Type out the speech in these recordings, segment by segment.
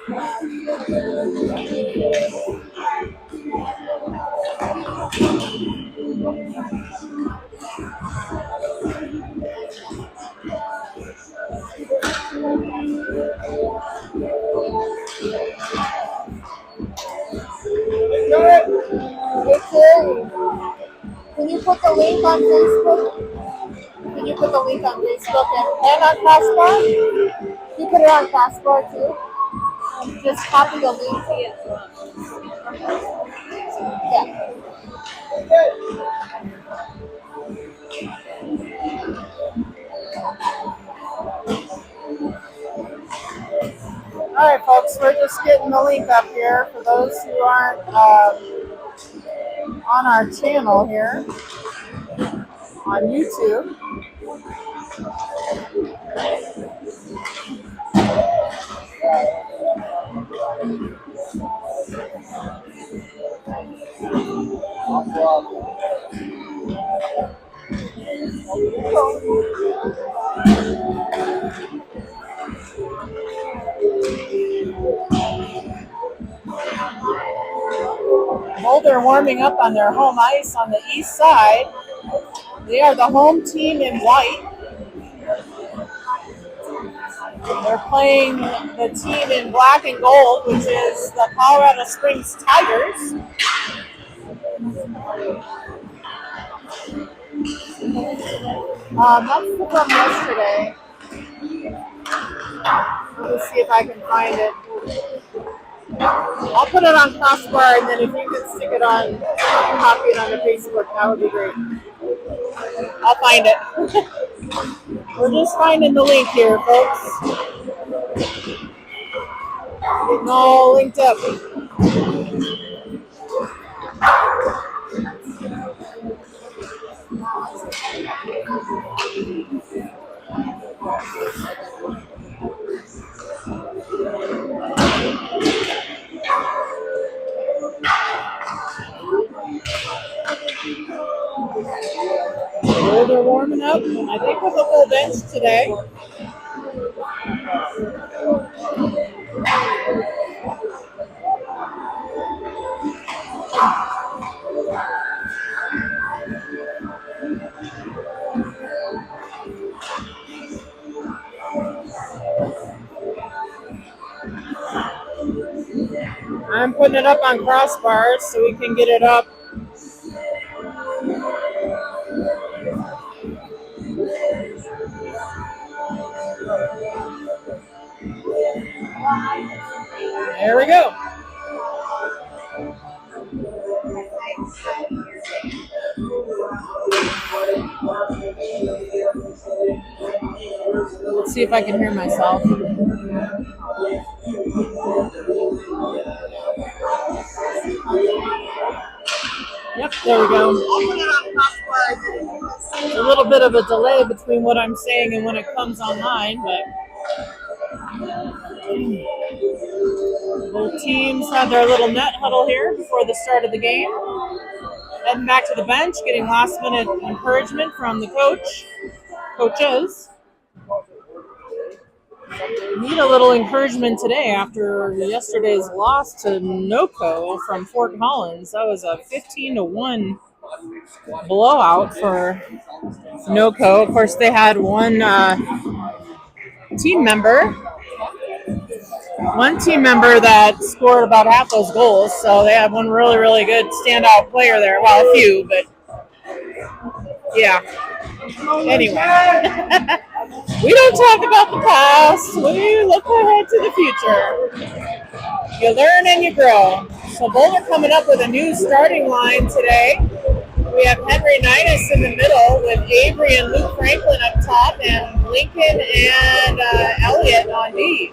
Can you put the link on Facebook? Can you put the link on Facebook and on Crossbar? You put it on Crossbar too? Just copy the link. Yeah. All right, folks, we're just getting the link up here for those who aren't on our channel here on YouTube. Boulder warming up on their home ice on the east side. They are the home team in white. They're playing the team in black and gold, which is the Colorado Springs Tigers. That's from yesterday. Let me see if I can find it. I'll put it on Crossbar, and then if you can stick it on, copy it onto Facebook, that would be great. I'll find it. We're just finding the link here, folks. Getting all linked up. They're warming up, I think, with a full bench today. I'm putting it up on Crossbars so we can get it up. There we go. Let's see if I can hear myself. Yep, there we go. A little bit of a delay between what I'm saying and when it comes online, but both teams had their little net huddle here before the start of the game. Heading back to the bench, getting last minute encouragement from the coaches. Need a little encouragement today after yesterday's loss to NOCO from Fort Collins. That was a 15-1 blowout for NOCO. Of course, they had one team member that scored about half those goals. So they had one really, really good standout player there. Well, a few, but yeah. Anyway. We don't talk about the past. We look ahead to the future. You learn and you grow. So Boulder coming up with a new starting line today. We have Henry Nidus in the middle with Avery and Luke Franklin up top and Lincoln and Elliott on D.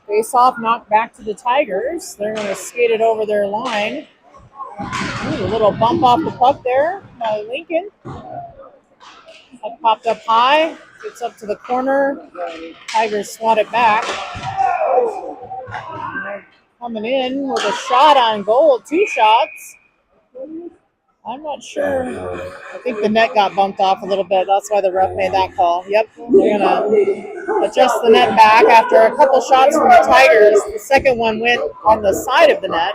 Face off, knocked back to the Tigers. They're going to skate it over their line. Ooh, a little bump off the puck there by Lincoln. That popped up high, gets up to the corner. Tigers swat it back. And they're coming in with a shot on goal, 2 shots. I'm not sure. I think the net got bumped off a little bit. That's why the ref made that call. Yep, they're going to adjust the net back after a couple shots from the Tigers. The second one went on the side of the net.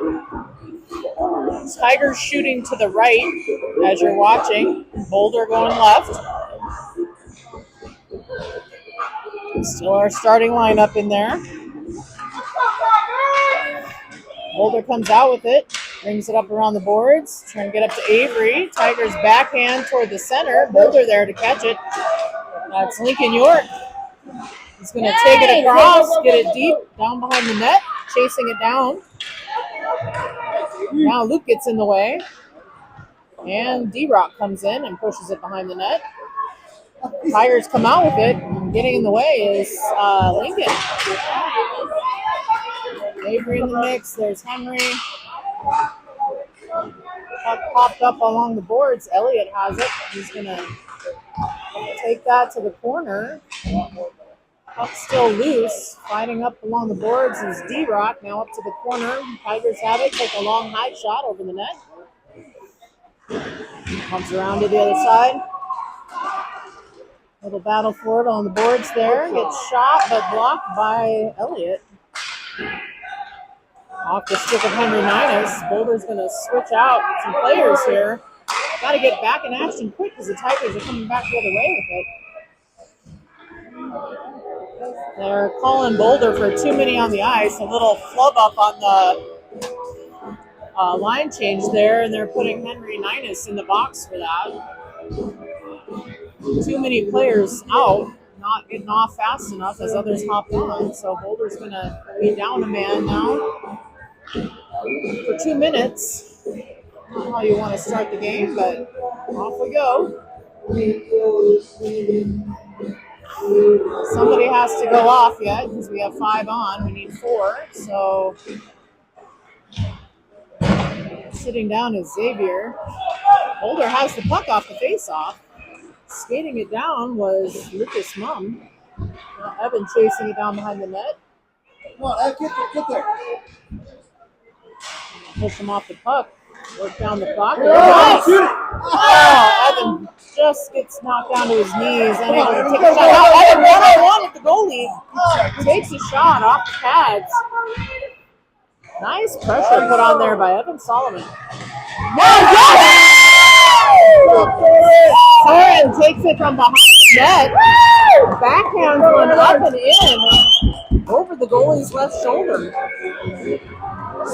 Tigers shooting to the right as you're watching. Boulder going left. Still our starting lineup in there. Boulder comes out with it, brings it up around the boards, trying to get up to Avery. Tigers backhand toward the center. Boulder there to catch it. That's Lincoln York. He's going to take it across, get it deep, down behind the net, chasing it down. Now Luke gets in the way. And D-Rock comes in and pushes it behind the net. Tigers come out with it, and getting in the way is Lincoln. Avery in the mix. There's Henry. Puck popped up along the boards. Elliott has it. He's going to take that to the corner. Puck still loose. Fighting up along the boards is D-Rock. Now up to the corner. Tigers have it. Take a long high shot over the net. Comes around to the other side. Little battle for it on the boards there. Gets shot, but blocked by Elliott. Off the stick of Henry Ninus. Boulder's going to switch out some players here. Got to get back in action quick because the Tigers are coming back the other way with it. They're calling Boulder for too many on the ice. A little flub up on the line change there, and they're putting Henry Ninus in the box for that. Too many players out, not getting off fast enough as others hop on. So Boulder's going to be down a man now for 2 minutes. I don't know how you want to start the game, but off we go. Somebody has to go off yet because we have 5 on. We need 4. So sitting down is Xavier. Boulder has the puck off the face-off. Skating it down was Lucas Mumm. Evan chasing it down behind the net. Come on, get there. Push him off the puck. Work down the clock. Nice! Oh, Evan just gets knocked down to his knees. Unable to take a shot. Oh, Evan 1-on-1 with the goalie. Takes a shot off the pads. Nice pressure put on there by Evan Solomon. Soren takes it from behind the net. Backhands one up and in over the goalie's left shoulder.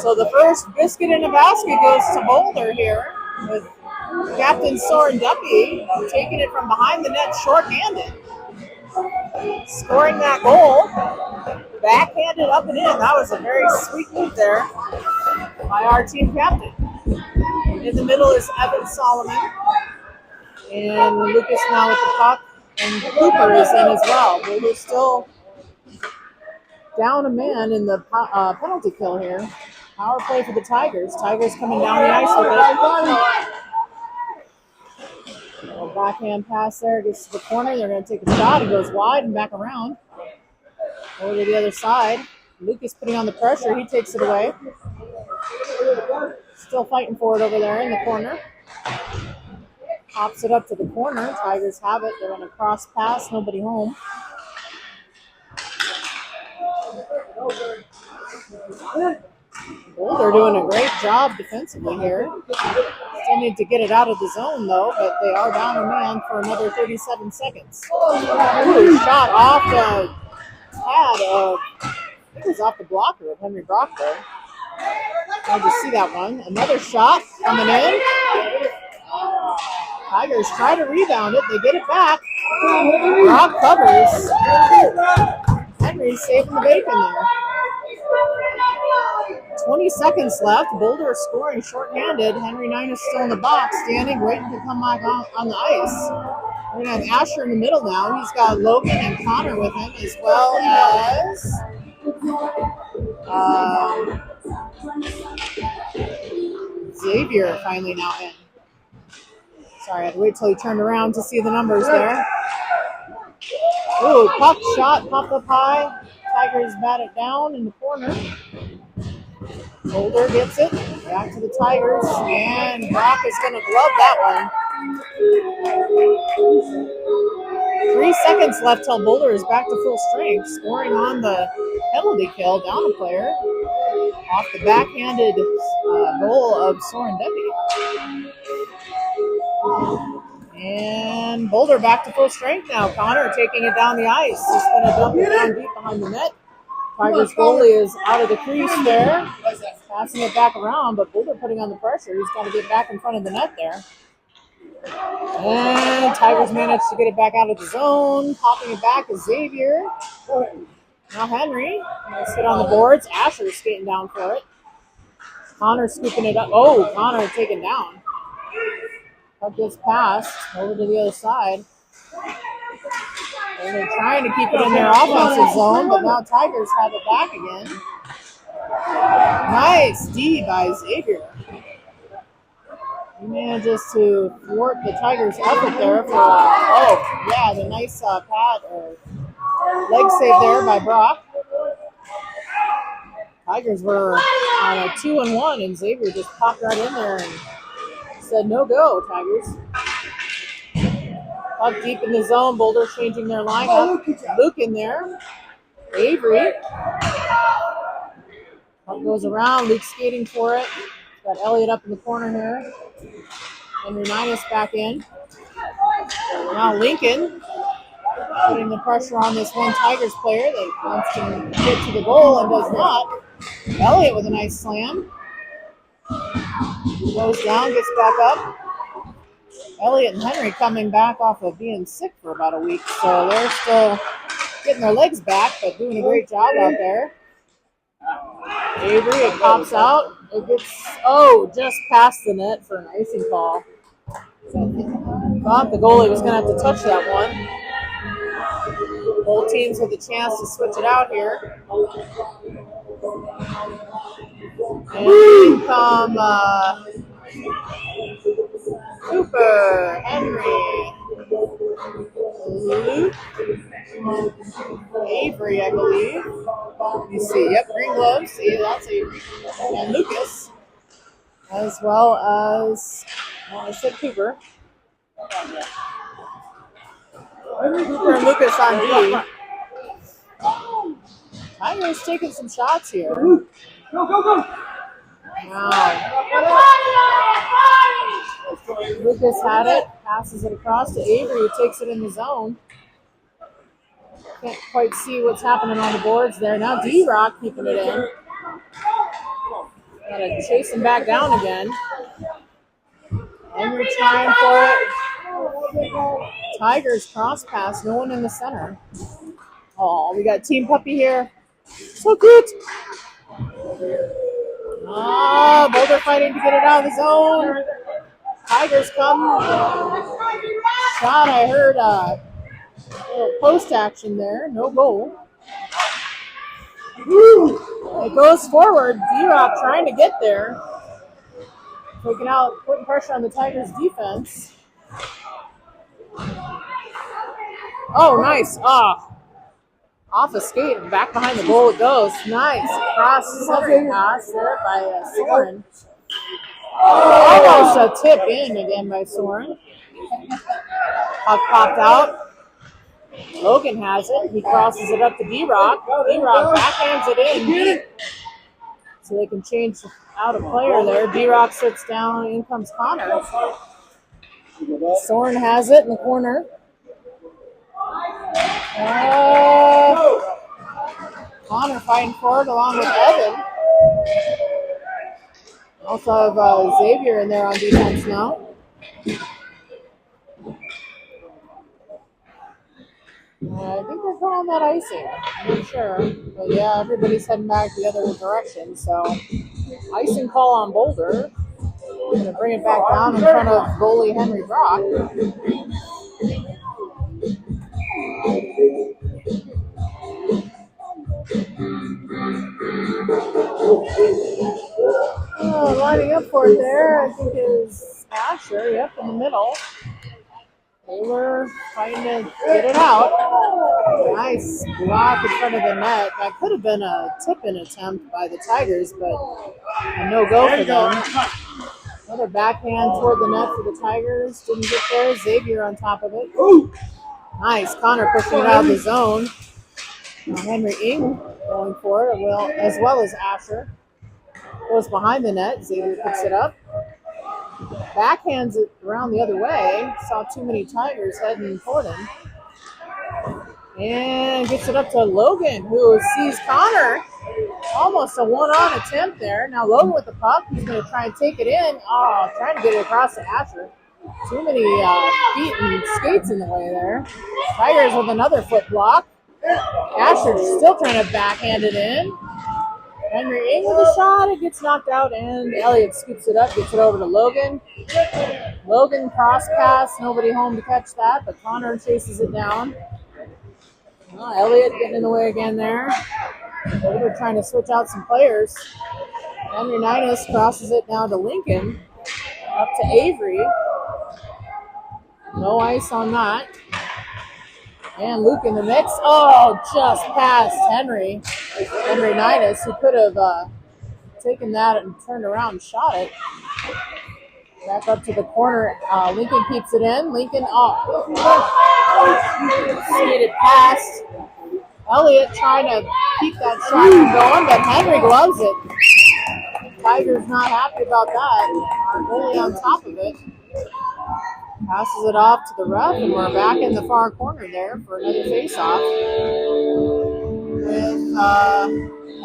So the first biscuit in a basket goes to Boulder here with Captain Soren Duffy taking it from behind the net shorthanded. Scoring that goal. Backhanded up and in. That was a very sweet move there by our team captain. In the middle is Evan Solomon. And Lucas now with the puck. And Cooper is in as well. Boulder still down a man in the penalty kill here. Power play for the Tigers. Tigers coming down the ice with it. A backhand pass there. Gets to the corner. They're going to take a shot. It goes wide and back around. Over to the other side. Lucas putting on the pressure. He takes it away. Still fighting for it over there in the corner. Pops it up to the corner. Tigers have it. They're on a cross pass. Nobody home. Boulder doing a great job defensively here. Still need to get it out of the zone, though, but they are down a man for another 37 seconds. Ooh, shot off the pad of, I think it was off the blocker of Henry Brock there. Glad to see that one. Another shot coming in. Tigers try to rebound it. They get it back. Brock covers. Henry saving the bacon there. 20 seconds left. Boulder scoring shorthanded. Henry Ninus still in the box, standing, waiting to come back on the ice. We're going to have Asher in the middle now. He's got Logan and Connor with him, as well as Xavier finally now in. Sorry, I had to wait till he turned around to see the numbers there. Ooh, puck shot, popped up high. Tigers bat it down in the corner. Boulder gets it. Back to the Tigers. And Brock is going to glove that one. 3 seconds left till Boulder is back to full strength. Scoring on the penalty kill. Down a player. Off the backhanded goal of Soren Debbie. And Boulder back to full strength now. Connor taking it down the ice. He's going to dump it down deep behind the net. Tigers goalie is out of the crease there. Passing it back around, but Boulder putting on the pressure. He's got to get back in front of the net there. And Tigers managed to get it back out of the zone. Popping it back is Xavier. Now Henry. Nice hit on the boards. Asher skating down for it. Connor scooping it up. Oh, Connor taken down. Puck gets passed over to the other side. And they're trying to keep it in their offensive zone, but now Tigers have it back again. Nice D by Xavier. He manages to thwart the Tigers' effort there for, the nice pad or leg save there by Brock. Tigers were on a 2-1, and Xavier just popped right in there and said, no go, Tigers. Up deep in the zone, Boulder changing their lineup. Luke in there. Avery. Puck goes around, Luke skating for it. Got Elliott up in the corner here. Henry Minus back in. Now Lincoln putting the pressure on this one Tigers player that wants to get to the goal and does not. Elliott with a nice slam. Goes down, gets back up. Elliott and Henry coming back off of being sick for about a week, so they're still getting their legs back, but doing a great job out there. Avery, it pops out. It gets, just past the net for an icing call. Thought the goalie was going to have to touch that one. Both teams with a chance to switch it out here. And in come Cooper, Henry, Luke, Avery, I believe. Let me see. Yep, green gloves. See, that's Avery. And Lucas, as well as, I said Cooper. Cooper and Lucas on D. Tigers taking some shots here. Go. Wow. Lucas had it, passes it across to Avery, who takes it in the zone. Can't quite see what's happening on the boards there. Now D-Rock keeping it in. Gotta chase him back down again. Henry trying for it. Tigers cross pass, no one in the center. Oh, we got Team Puppy here. So good. Boulder fighting to get it out of the zone. Tigers come. Shot, I heard a little post action there. No goal. It goes forward. D-Rock trying to get there. Putting pressure on the Tigers defense. Oh, nice. Off a skate and back behind the goal it goes. Nice. Center pass there by Soren. Almost a tip in again by Soren. Puck popped out. Logan has it. He crosses it up to D-Rock. D-Rock backhands it in. So they can change out a player there. D-Rock sits down. In comes Connor. Soren has it in the corner. Connor fighting for it along with Evan. Also have Xavier in there on defense now. I think they're calling that icing. I'm not sure. But yeah, everybody's heading back the other direction. So icing call on Boulder. We're going to bring it back down in front of goalie Henry Brock. Lining up for it there, I think is Asher, in the middle. Taylor trying to get it out. Nice block in front of the net. That could have been a tip-in attempt by the Tigers, but a no-go for them. Another backhand toward the net for the Tigers. Didn't get there. Xavier on top of it. Nice. Connor pushing it out of the zone. Henry Ing going for it, as well as Asher. Goes behind the net. Xavier picks it up. Backhands it around the other way. Saw too many Tigers heading toward him. And gets it up to Logan, who sees Connor. Almost a one-on attempt there. Now Logan with the puck. He's going to try and take it in. Oh, trying to get it across to Asher. Too many feet and skates in the way there. Tigers with another foot block. Asher still trying to backhand it in. Henry Ing with a shot. It gets knocked out, and Elliott scoops it up, gets it over to Logan. Logan cross pass. Nobody home to catch that, but Connor chases it down. Elliott getting in the way again there. Boulder trying to switch out some players. Henry Ninus crosses it down to Lincoln. Up to Avery. No ice on that. And Luke in the mix. Oh, just past Henry. Henry Ninus, who could have taken that and turned around and shot it. Back up to the corner. Lincoln keeps it in. Lincoln skated past. Elliott trying to keep that shot from going, but Henry gloves it. Tigers not happy about that. Our goalie on top of it. Passes it off to the ref, and we're back in the far corner there for another face-off. With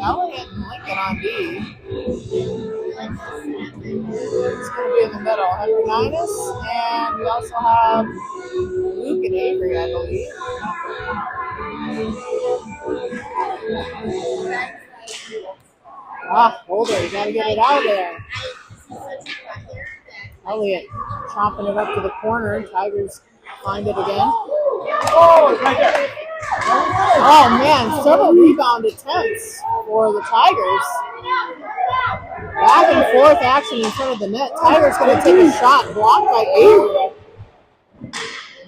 Elliott and Lincoln on D. It's going to be in the middle. Henry Ninus, and we also have Luke and Avery, I believe. Boulder, you got to get it out of there. Elliott chopping it up to the corner. Tigers find it again. Oh, man, several rebound attempts for the Tigers. Back and forth action in front of the net. Tigers going to take a shot, blocked by Avery.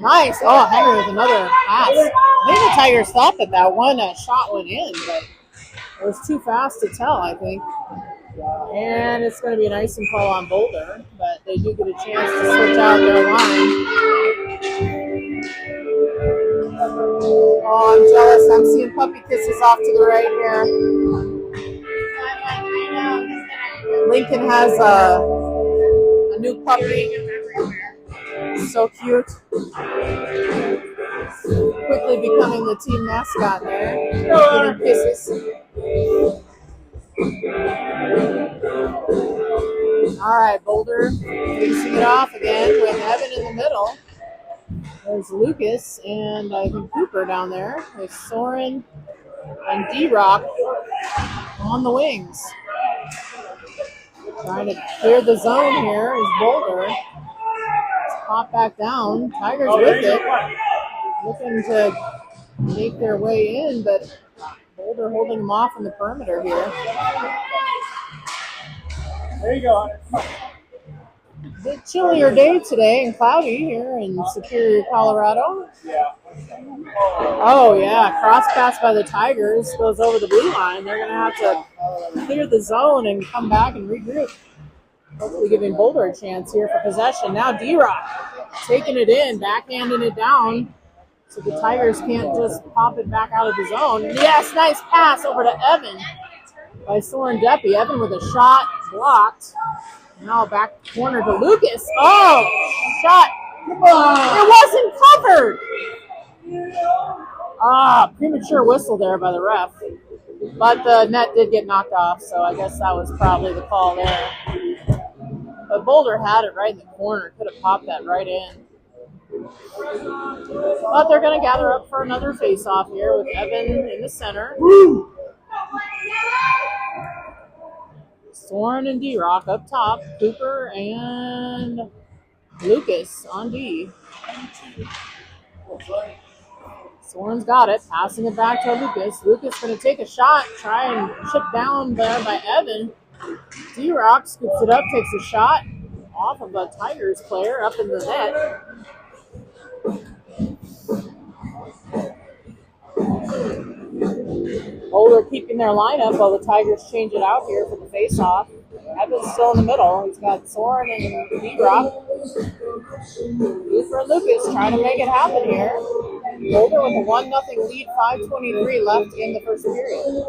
Nice. Oh, Henry with another pass. I think the Tigers thought that one shot went in, but it was too fast to tell, I think. And it's going to be an icing call on Boulder, but they do get a chance to switch out their line. Oh, I'm jealous. I'm seeing puppy kisses off to the right here. Lincoln has a new puppy. So cute. Quickly becoming the team mascot there. Getting kisses. All right, Boulder facing it off again with Evan in the middle. There's Lucas and I think Cooper down there with Soren and D-Rock on the wings. Trying to clear the zone here is Boulder. Let's pop back down. Tigers with it. Looking to make their way in, but Boulder holding them off on the perimeter here. There you go. A bit chillier day today and cloudy here in Superior, Colorado. Yeah. Oh, yeah. Cross pass by the Tigers goes over the blue line. They're going to have to clear the zone and come back and regroup. Hopefully giving Boulder a chance here for possession. Now D-Rock taking it in, backhanding it down. So the Tigers can't just pop it back out of the zone. Yes, nice pass over to Evan by Soren Deppy. Evan with a shot blocked. Now back corner to Lucas. Oh, shot. It wasn't covered. Premature whistle there by the ref. But the net did get knocked off, so I guess that was probably the call there. But Boulder had it right in the corner. Could have popped that right in. But they're going to gather up for another face-off here with Evan in the center. Soren and D-Rock up top. Cooper and Lucas on D. Soren's got it. Passing it back to Lucas. Lucas going to take a shot. Try and chip down there by Evan. D-Rock scoops it up, takes a shot off of a Tigers player up in the net. Boulder keeping their lineup while the Tigers change it out here for the face-off. Evan's still in the middle. He's got Soren and D-Rock. Luther and Lucas trying to make it happen here. Boulder with a 1-0 lead, 5:23 left in the first period.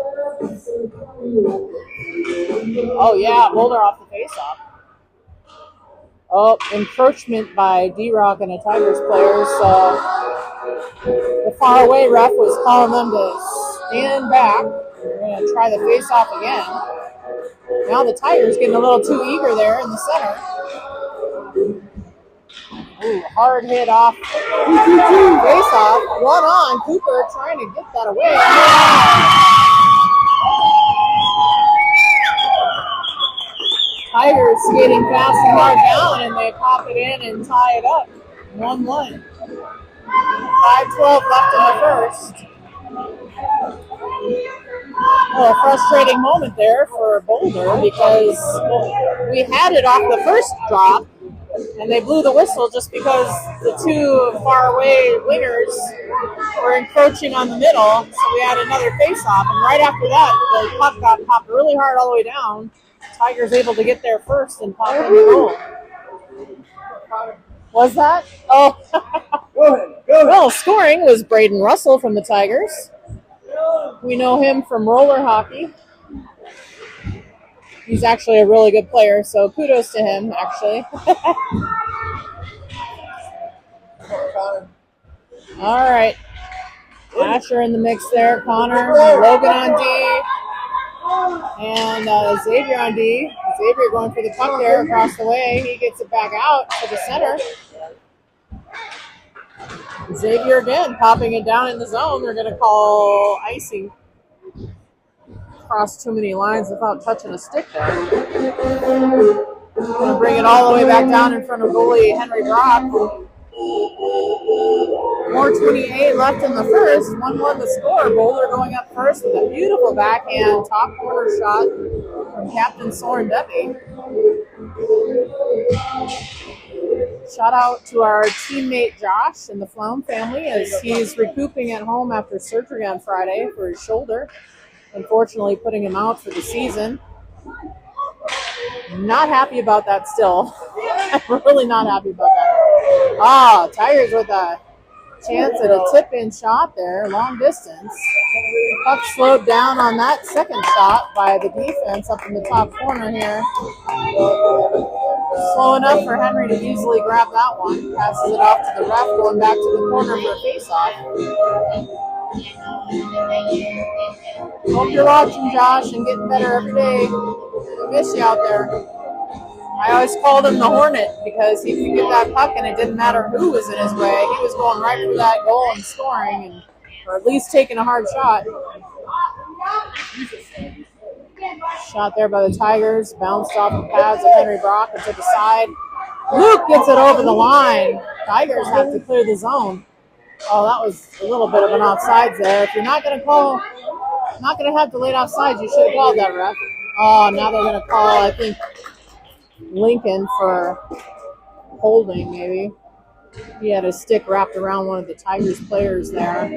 Oh, yeah, Boulder off the face-off. Oh, encroachment by D-Rock and a Tigers player, so the faraway ref was calling them to stand back. We're going to try the face-off again. Now the Tigers getting a little too eager there in the center. Ooh, hard hit off. Face-off, one on. Cooper trying to get that away. Tigers skating fast and hard down, and they pop it in and tie it up. 1-1. 5:12 left in the first. A frustrating moment there for Boulder because we had it off the first drop, and they blew the whistle just because the two faraway wingers were encroaching on the middle, so we had another face-off, and right after that, the puck got popped really hard all the way down. Tigers able to get there first and pop in the goal. Was that? Oh. Go ahead. Well, scoring was Braden Russell from the Tigers. We know him from roller hockey. He's actually a really good player, so kudos to him, actually. All right. Asher in the mix there. Connor, Logan on D, and Xavier on D. Xavier going for the puck there across the way. He gets it back out to the center. Xavier again popping it down in the zone. They're going to call icing. Crossed too many lines without touching a stick there. Going to bring it all the way back down in front of goalie Henry Brock. 4:28 left in the first. 1-1 the score. Boulder going up first with a beautiful backhand top corner shot from Captain Soren Debbie. Shout out to our teammate Josh and the Flown family as he's recouping at home after surgery on Friday for his shoulder. Unfortunately, putting him out for the season. Not happy about that still. I'm really not happy about that. Tigers with a chance at a tip-in shot there, long distance. Puck slowed down on that second shot by the defense up in the top corner here. Slow enough for Henry to easily grab that one. Passes it off to the ref, going back to the corner for a face-off. Hope you're watching, Josh, and getting better every day. I miss you out there. I always called him the Hornet because he could get that puck and it didn't matter who was in his way. He was going right for that goal and scoring, or at least taking a hard shot. Shot there by the Tigers. Bounced off the pads of Henry Brock and to the side. Luke gets it over the line. Tigers have to clear the zone. Oh, that was a little bit of an offsides there. If you're not going to have delayed offsides, you should have called that, ref. Oh, now they're going to call, I think, Lincoln for holding, maybe. He had his stick wrapped around one of the Tigers players there. I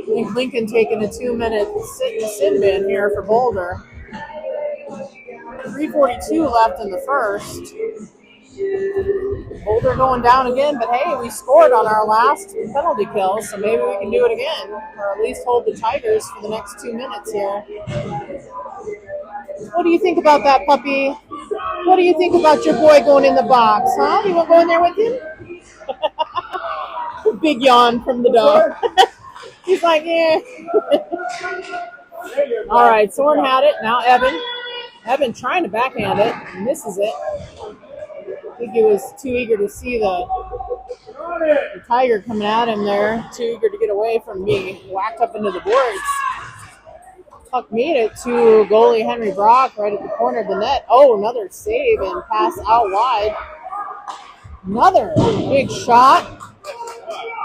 think Lincoln taking a 2-minute sit in the sin bin here for Boulder. 3:42 left in the first. Boulder going down again, but hey, we scored on our last penalty kill, so maybe we can do it again, or at least hold the Tigers for the next 2 minutes here. What do you think about that, puppy? What do you think about your boy going in the box, huh? You want to go in there with him? Big yawn from the dog. He's like, yeah. All right, Soren had it. Now Evan. Evan trying to backhand it. Misses it. I think he was too eager to see the Tiger coming at him there. Too eager to get away from me. Whacked up into the boards. Puck made it to goalie Henry Brock right at the corner of the net. Oh, another save and pass out wide. Another big shot.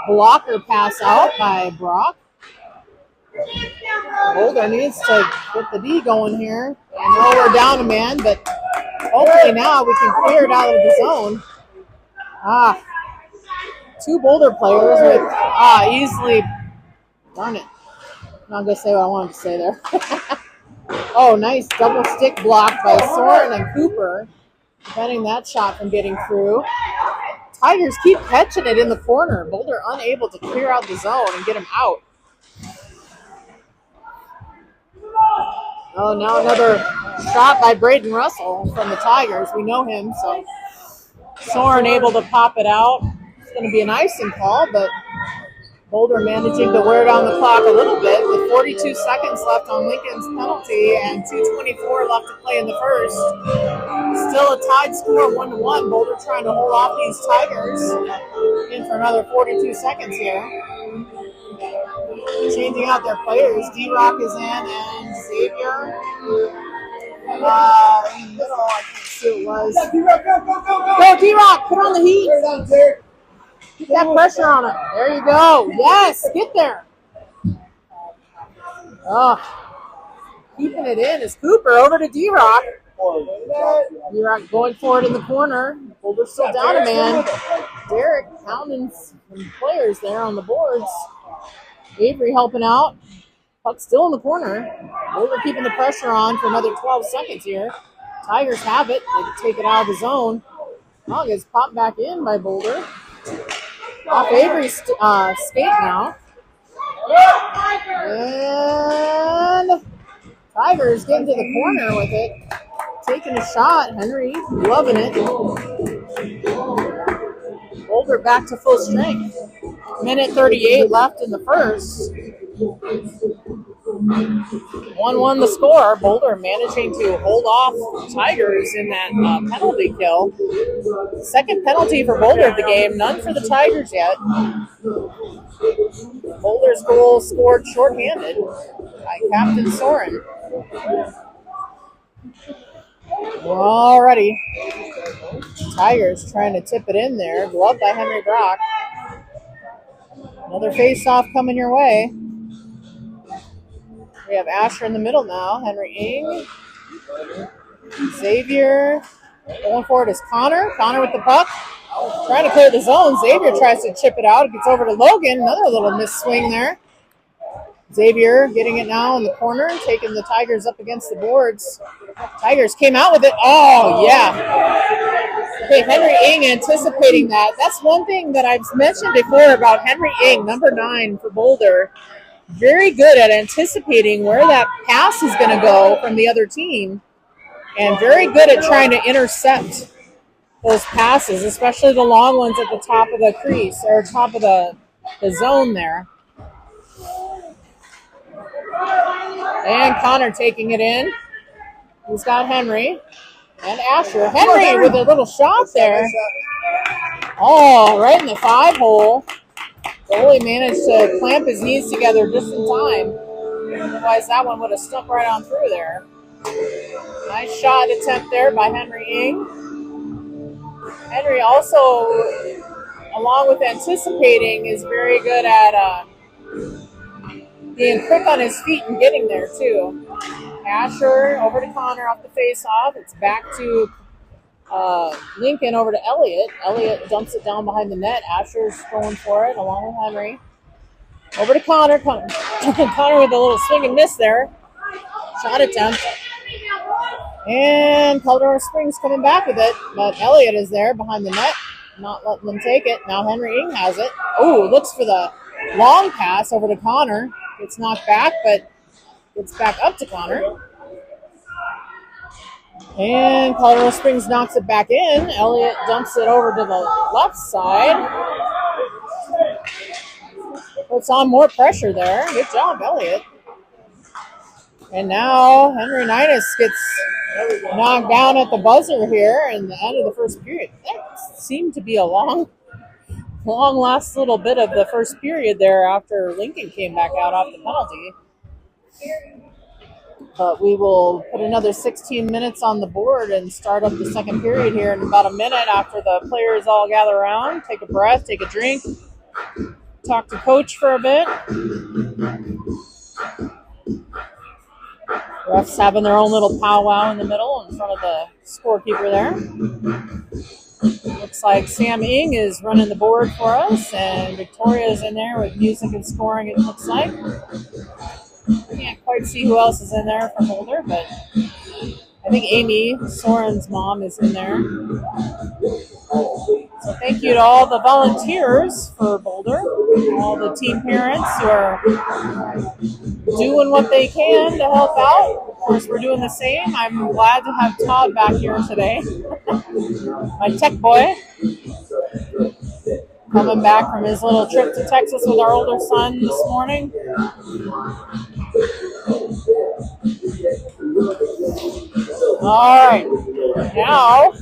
Blocker pass out by Brock. Boulder needs to get the D going here. I know we're down a man, but hopefully now we can clear it out of the zone. two Boulder players with easily. Darn it! I'm not gonna say what I wanted to say there. Oh, nice double stick block by Soren and Cooper, preventing that shot from getting through. Tigers keep catching it in the corner. Boulder unable to clear out the zone and get him out. Oh, now another shot by Braden Russell from the Tigers. We know him, so Soren able to pop it out. It's going to be an icing call, but Boulder managing to wear down the clock a little bit with 42 seconds left on Lincoln's penalty and 2:24 left to play in the first. Still a tied score, 1-1. Boulder trying to hold off these Tigers in for another 42 seconds here. Changing out their players. D-Rock is in and Xavier. In the middle, I can't see who it was. Go, D-Rock, put on the heat. Get that pressure on it. There you go. Yes, get there. Keeping it in is Cooper over to D-Rock. D-Rock going for it in the corner. Boulder's still down a man. Derek pounding some players there on the boards. Avery helping out. Puck still in the corner. Boulder keeping the pressure on for another 12 seconds here. Tigers have it. They can take it out of the zone. Oh, gets popped back in by Boulder. Off Avery's skate now. And Tigers getting to the corner with it. Taking a shot. Henry loving it. Boulder back to full strength. Minute 38 left in the first. 1-1 the score. Boulder managing to hold off Tigers in that penalty kill. Second penalty for Boulder of the game. None for the Tigers yet. Boulder's goal scored shorthanded by Captain Soren. Alrighty. Tigers trying to tip it in there. Glove by Henry Brock. Another face-off coming your way. We have Asher in the middle now. Henry Ing. Xavier. Going for it is Connor. Connor with the puck. Trying to clear the zone. Xavier tries to chip it out. It gets over to Logan. Another little miss swing there. Xavier getting it now in the corner. Taking the Tigers up against the boards. Tigers came out with it. Oh, yeah. Okay, Henry Ing anticipating that. That's one thing that I've mentioned before about Henry Ing, number 9 for Boulder. Very good at anticipating where that pass is going to go from the other team. And very good at trying to intercept those passes, especially the long ones at the top of the crease or top of the zone there. And Connor taking it in. He's got Henry and Asher. Henry with a little shot there. Oh, right in the 5-hole. Goalie managed to clamp his knees together just in time. Otherwise, that one would have stuck right on through there. Nice shot attempt there by Henry Ing. Henry also, along with anticipating, is very good at being quick on his feet and getting there, too. Asher over to Connor off the face-off. It's back to Lincoln over to Elliott. Elliott dumps it down behind the net. Asher's going for it along with Henry. Over to Connor. Connor with a little swing and miss there. Shot attempt. And Colorado Springs coming back with it. But Elliott is there behind the net. Not letting them take it. Now Henry Ing has it. Oh, looks for the long pass over to Connor. Gets knocked back, but gets back up to Connor. And Colorado Springs knocks it back in. Elliott dumps it over to the left side. Puts on more pressure there. Good job, Elliott. And now Henry Ninus gets knocked down at the buzzer here in the end of the first period. That seemed to be a long last little bit of the first period there after Lincoln came back out off the penalty. But we will put another 16 minutes on the board and start up the second period here in about a minute after the players all gather around, take a breath, take a drink, talk to coach for a bit. Refs having their own little powwow in the middle in front of the scorekeeper there. Looks like Sam Ing is running the board for us, and Victoria's in there with music and scoring, it looks like. Can't quite see who else is in there for Boulder, but I think Amy, Soren's mom, is in there. So thank you to all the volunteers for Boulder, all the team parents who are doing what they can to help out. Of course, we're doing the same. I'm glad to have Todd back here today, my tech boy, coming back from his little trip to Texas with our older son this morning. All right, now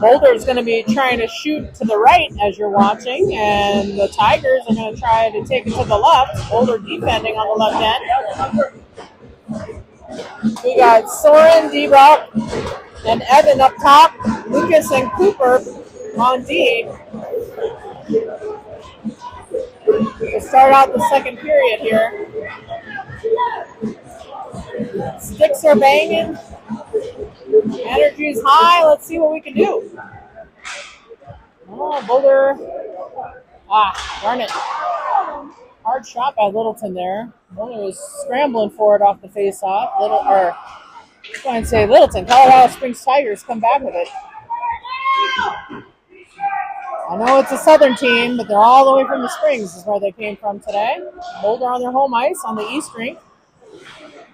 Boulder is going to be trying to shoot to the right as you're watching, and the Tigers are going to try to take it to the left. Boulder defending on the left end. We got Soren, D-Rock, and Evan up top. Lucas and Cooper on D. We'll start out the second period here. Sticks are banging. Energy's high. Let's see what we can do. Oh, Boulder. Darn it. Hard shot by Littleton there. Boulder was scrambling for it off the face-off. Littleton. Colorado Springs Tigers come back with it. I know it's a southern team, but they're all the way from the Springs is where they came from today. Boulder on their home ice on the East Rink.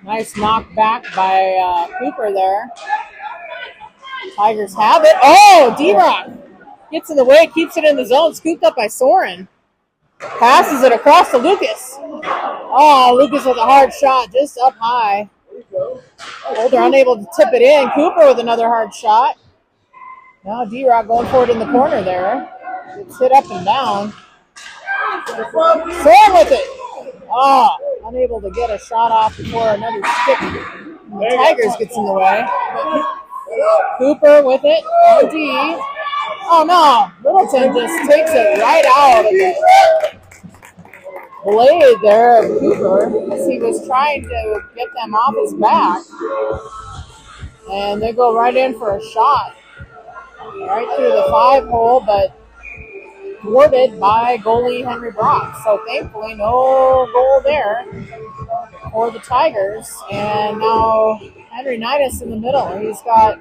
Nice knock back by Cooper there. Tigers have it. Oh, D-Rock gets in the way, keeps it in the zone, scooped up by Soren. Passes it across to Lucas. Oh, Lucas with a hard shot just up high. Boulder unable to tip it in. Cooper with another hard shot. Now D-Rock going for it in the corner there. It's hit up and down. Soren with it. Unable to get a shot off before another stick. The Tigers gets in the way. Cooper with it on D. Oh no, Littleton just takes it right out of the blade there of Cooper as he was trying to get them off his back. And they go right in for a shot. Right through the 5-hole, but thwarted by goalie Henry Brock. So thankfully no goal there for the Tigers. And now Henry Nidus in the middle. He's got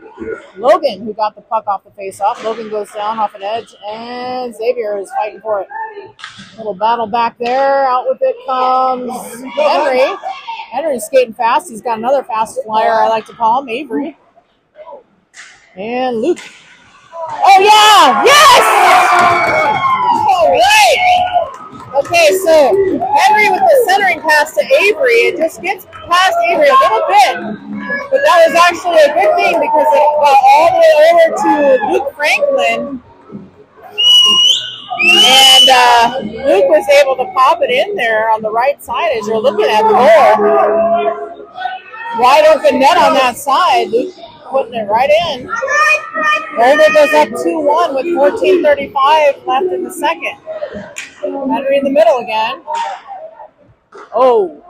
Logan who got the puck off the face-off. Logan goes down off an edge, and Xavier is fighting for it. Little battle back there. Out with it comes Henry. Henry's skating fast. He's got another fast flyer, I like to call him, Avery. And Luke. Oh, yeah! Yes! All right! Okay, so Henry with the centering pass to Avery. It just gets past Avery a little bit. But that was actually a good thing because it got all the way over to Luke Franklin. And Luke was able to pop it in there on the right side as you're looking at the goal. Wide open net on that side. Luke putting it right in. Boulder goes up 2-1 with 14:35 left in the second. Henry in the middle again. Oh,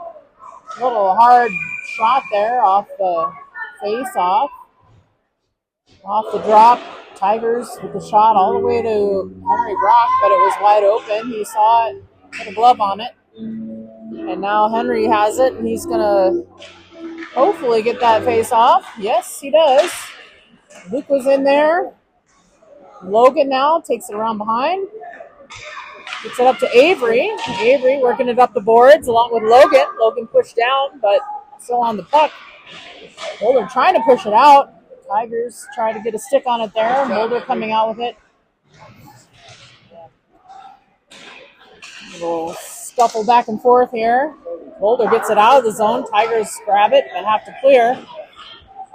little hard shot there off the face-off. Off the drop. Tigers with the shot all the way to Henry Brock, but it was wide open. He saw it, put a glove on it. And now Henry has it, and he's going to hopefully get that face off. Yes, he does. Luke was in there. Logan now takes it around behind. Gets it up to Avery. Avery working it up the boards along with Logan. Logan pushed down, but still on the puck. Boulder trying to push it out. Tigers try to get a stick on it there. Boulder coming out with it. A little scuffle back and forth here. Boulder gets it out of the zone. Tigers grab it and have to clear. It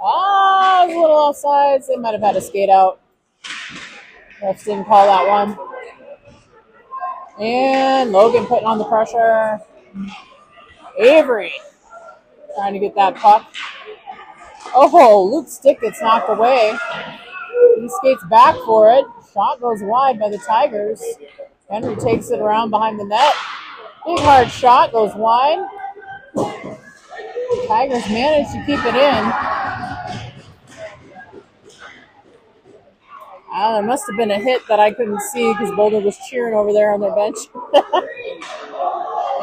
was a little offsides. They might have had to skate out. Refs didn't call that one. And Logan putting on the pressure. Avery trying to get that puck. Oh, Luke's stick gets knocked away. He skates back for it. Shot goes wide by the Tigers. Henry takes it around behind the net. Big hard shot goes wide. Tigers manage to keep it in. There must have been a hit that I couldn't see because Boulder was cheering over there on their bench.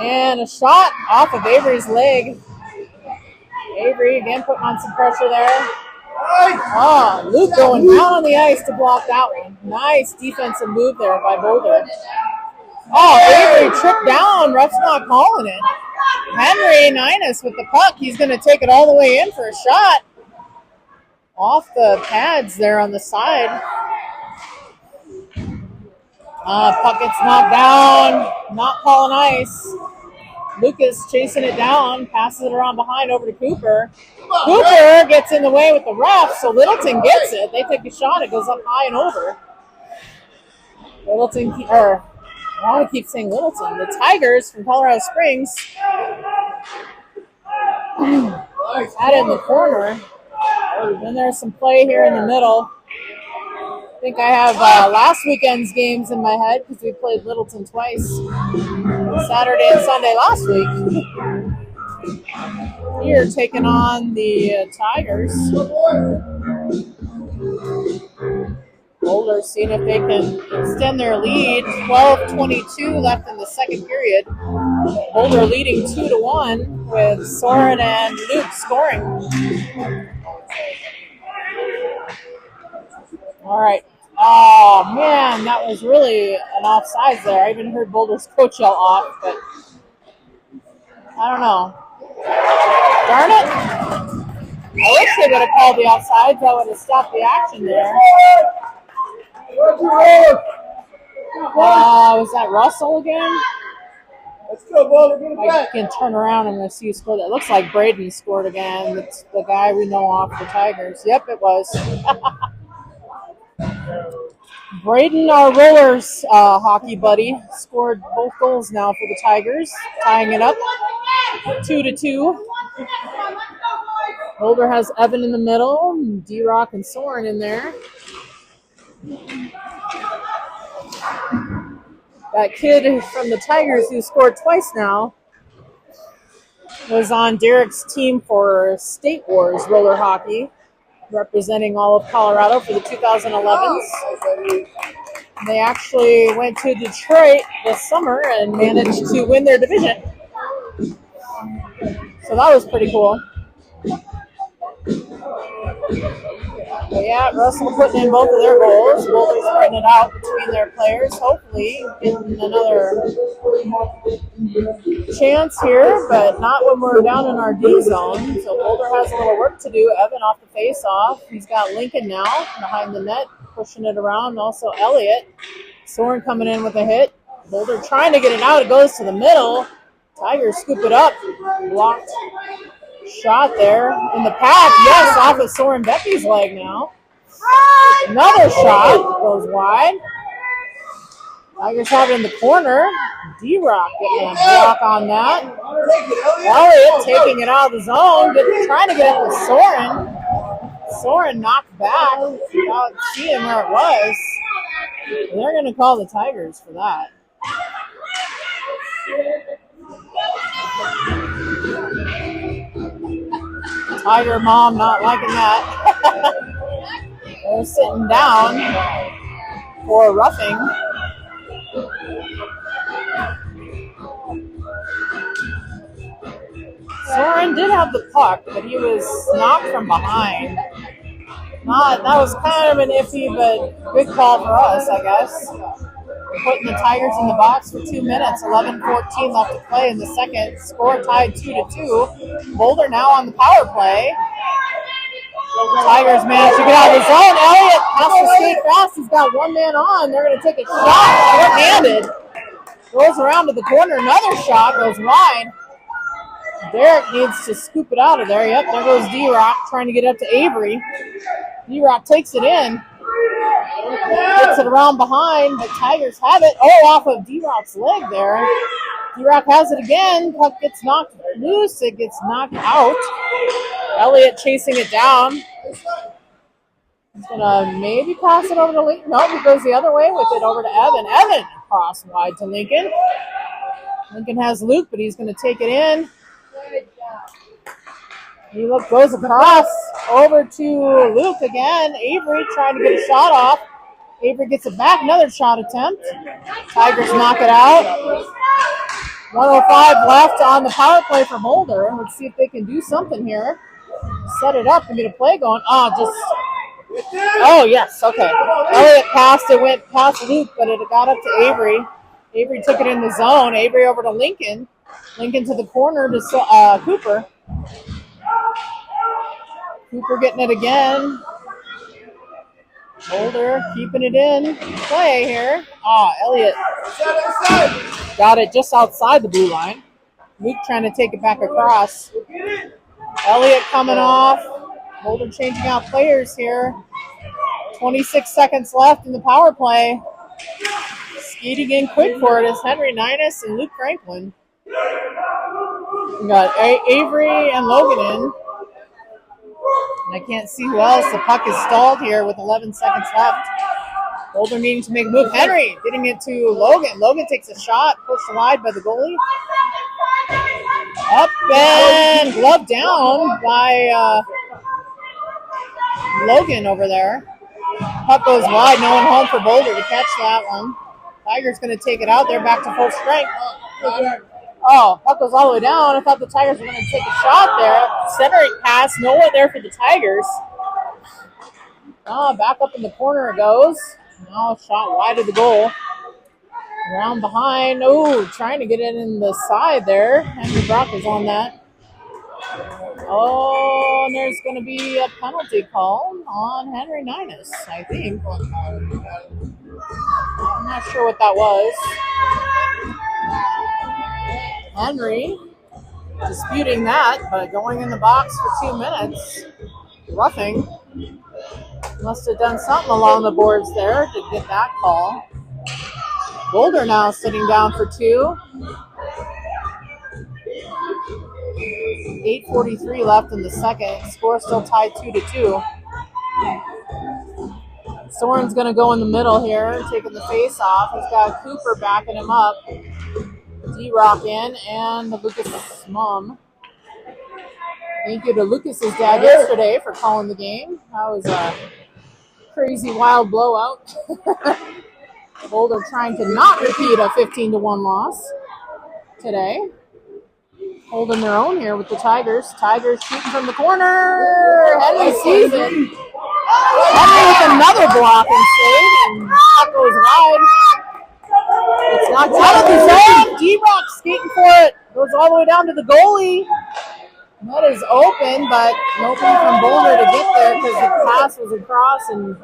And a shot off of Avery's leg. Avery again putting on some pressure there. Oh, Luke going down on the ice to block that one. Nice defensive move there by Boulder. Oh, Avery tripped down. Ref's not calling it. Henry Ninus with the puck. He's going to take it all the way in for a shot. Off the pads there on the side. Puck gets knocked down. Not calling ice. Lucas chasing it down. Passes it around behind over to Cooper. Cooper gets in the way with the ref, so Littleton gets it. They take a shot. It goes up high and over. Littleton, or I want to keep saying Littleton. The Tigers from Colorado Springs had it in the corner. Then there's some play here in the middle. I think I have last weekend's games in my head because we played Littleton twice. Saturday and Sunday last week. Here taking on the Tigers. Boulder seeing if they can extend their lead. 12:22 left in the second period. Boulder leading 2-1 with Soren and Luke scoring. All right. Oh, man, that was really an offsides there. I even heard Boulder's coach yell off, but I don't know. Darn it. I wish they would have called the offsides. That would have stopped the action there. Was that Russell again? Let's go, Boulder. Get it I back. can turn around and see who scored that. Looks like Braden scored again. It's the guy we know off the Tigers. Yep, it was. Braden, our Rollers hockey buddy, scored both goals now for the Tigers, tying it up 2-2. Boulder has Evan in the middle, D-Rock and Soren in there. That kid from the Tigers who scored twice now was on Derek's team for State Wars roller hockey, representing all of Colorado for the 2011s. They actually went to Detroit this summer and managed to win their division. So that was pretty cool. But yeah, Russell putting in both of their goals. Boulder spreading it out between their players. Hopefully getting another chance here, but not when we're down in our D zone. So Boulder has a little work to do. Evan off the face-off. He's got Lincoln now behind the net, pushing it around. Also Elliott. Soren coming in with a hit. Boulder trying to get it out. It goes to the middle. Tigers scoop it up. Blocked shot there in the path. Yes, off of Soren Becky's leg now. Another shot goes wide. Tigers have it in the corner. D-Rock getting a block on that. Elliott taking it out of the zone, trying to get it to Soren. Soren knocked back without seeing where it was. They're going to call the Tigers for that. Tiger mom not liking that. They're sitting down for roughing. Soren did have the puck, but he was knocked from behind. That was kind of an iffy, but good call for us, I guess. Putting the Tigers in the box for 2 minutes, 11:14 left to play in the second. Score tied 2-2. Boulder now on the power play. Tigers managed to get out of the zone. Elliott has to skate fast. He's got one man on. They're going to take a shot. Short-handed. Goes around to the corner. Another shot goes wide. Derek needs to scoop it out of there. Yep, there goes D-Rock trying to get up to Avery. D-Rock takes it in. Gets it around behind, but Tigers have it. Oh, off of D-Rock's leg there. D-Rock has it again. Puck gets knocked loose. It gets knocked out. Elliott chasing it down. He's going to maybe pass it over to Lincoln. Nope, he goes the other way with it over to Evan. Evan across wide to Lincoln. Lincoln has Luke, but he's going to take it in. He goes across over to Luke again. Avery trying to get a shot off. Avery gets it back. Another shot attempt. Tigers knock it out. 1:05 left on the power play for Boulder. Let's see if they can do something here. Set it up and get a play going. Oh, yes, okay. Elliott passed it, went past Luke, but it got up to Avery. Avery took it in the zone. Avery over to Lincoln. Lincoln to the corner to Cooper. Cooper getting it again. Boulder keeping it in play here. Elliott got it just outside the blue line. Luke trying to take it back across. Elliott coming off. Boulder changing out players here. 26 seconds left in the power play. Skating in quick for it is Henry Ninus and Luke Franklin. We got Avery and Logan in. And I can't see who else. The puck is stalled here with 11 seconds left. Boulder needing to make a move. Henry getting it to Logan. Logan takes a shot, pushed wide by the goalie. Up and glove down by Logan over there. Puck goes wide. No one home for Boulder to catch that one. Tigers going to take it out there back to full strength. Puck goes all the way down. I thought the Tigers were going to take a shot there. Centering pass. No one there for the Tigers. Back up in the corner it goes. Now shot wide of the goal. Around behind. Trying to get it in the side there. Henry Brock is on that. And there's going to be a penalty call on Henry Ninus, I think. I'm not sure what that was. Henry disputing that, but going in the box for 2 minutes. Roughing. Must have done something along the boards there to get that call. Boulder now sitting down for 2. 8:43 left in the second. Score still tied 2-2. Soren's going to go in the middle here, taking the face off. He's got Cooper backing him up. D-Rock in, and Lucas' mom. Thank you to Lucas's dad yesterday for calling the game. That was a crazy, wild blowout. Boulder trying to not repeat a 15-1 loss today. Holding their own here with the Tigers. Tigers shooting from the corner. Henry sees it. Henry with another block and save, and that goes wide. It's knocked out of the zone. D-Rock skating for it. Goes all the way down to the goalie. That is open, but nobody from Boulder to get there because the pass was across, and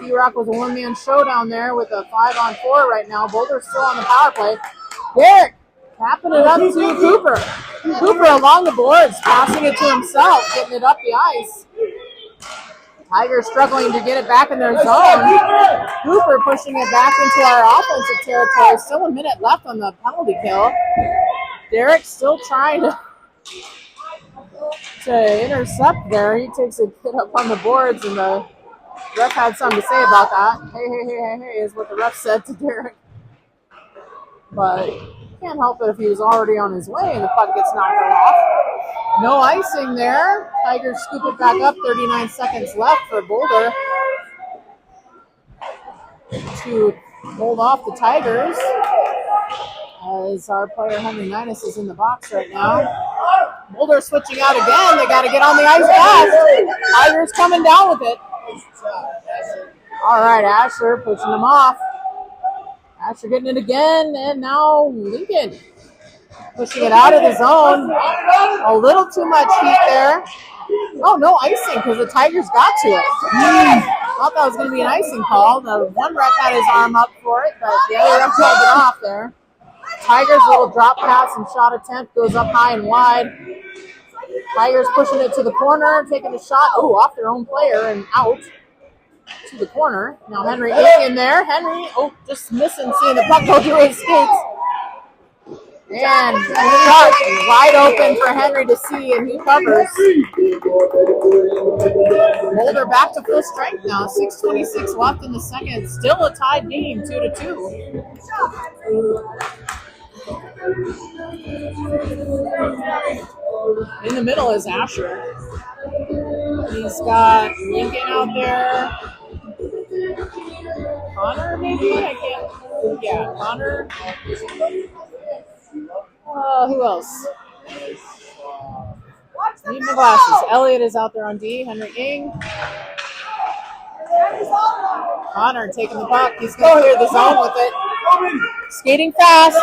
D-Rock was a one-man show down there with a 5-on-4 right now. Boulder's still on the power play. Derek tapping it up to Cooper. Cooper along the boards, passing it to himself, getting it up the ice. Tigers struggling to get it back in their zone. Cooper pushing it back into our offensive territory. Still a minute left on the penalty kill. Derek still trying to intercept there. He takes a hit up on the boards, and the ref had something to say about that. Hey, is what the ref said to Derek. But can't help it if he was already on his way and the puck gets knocked off. No icing there. Tigers scoop it back up. 39 seconds left for Boulder to hold off the Tigers, as our player Henry Ninus is in the box right now. Boulder switching out again. They got to get on the ice fast. Tigers coming down with it. All right, Asher pushing them off. Asher getting it again, and now Lincoln pushing it out of the zone. A little too much heat there. Oh, no icing because the Tigers got to it. Thought that was going to be an icing call. The one ref had his arm up for it, but the other ref called it off there. Tigers' little drop pass and shot attempt goes up high and wide. Tigers pushing it to the corner, taking a shot. Off their own player and out to the corner. Now Henry in there. Henry, just missing seeing the puck go through his skates. And shot wide open for Henry to see, and he covers. Boulder back to full strength now. 6:26 left in the second. Still a tied game, 2-2. In the middle is Asher. He's got Lincoln out there. Connor, maybe? I can't. Yeah, Connor. Who else? Need my glasses. Elliott is out there on D. Henry Ing. Connor taking the puck. He's going to clear the zone with it. Skating fast.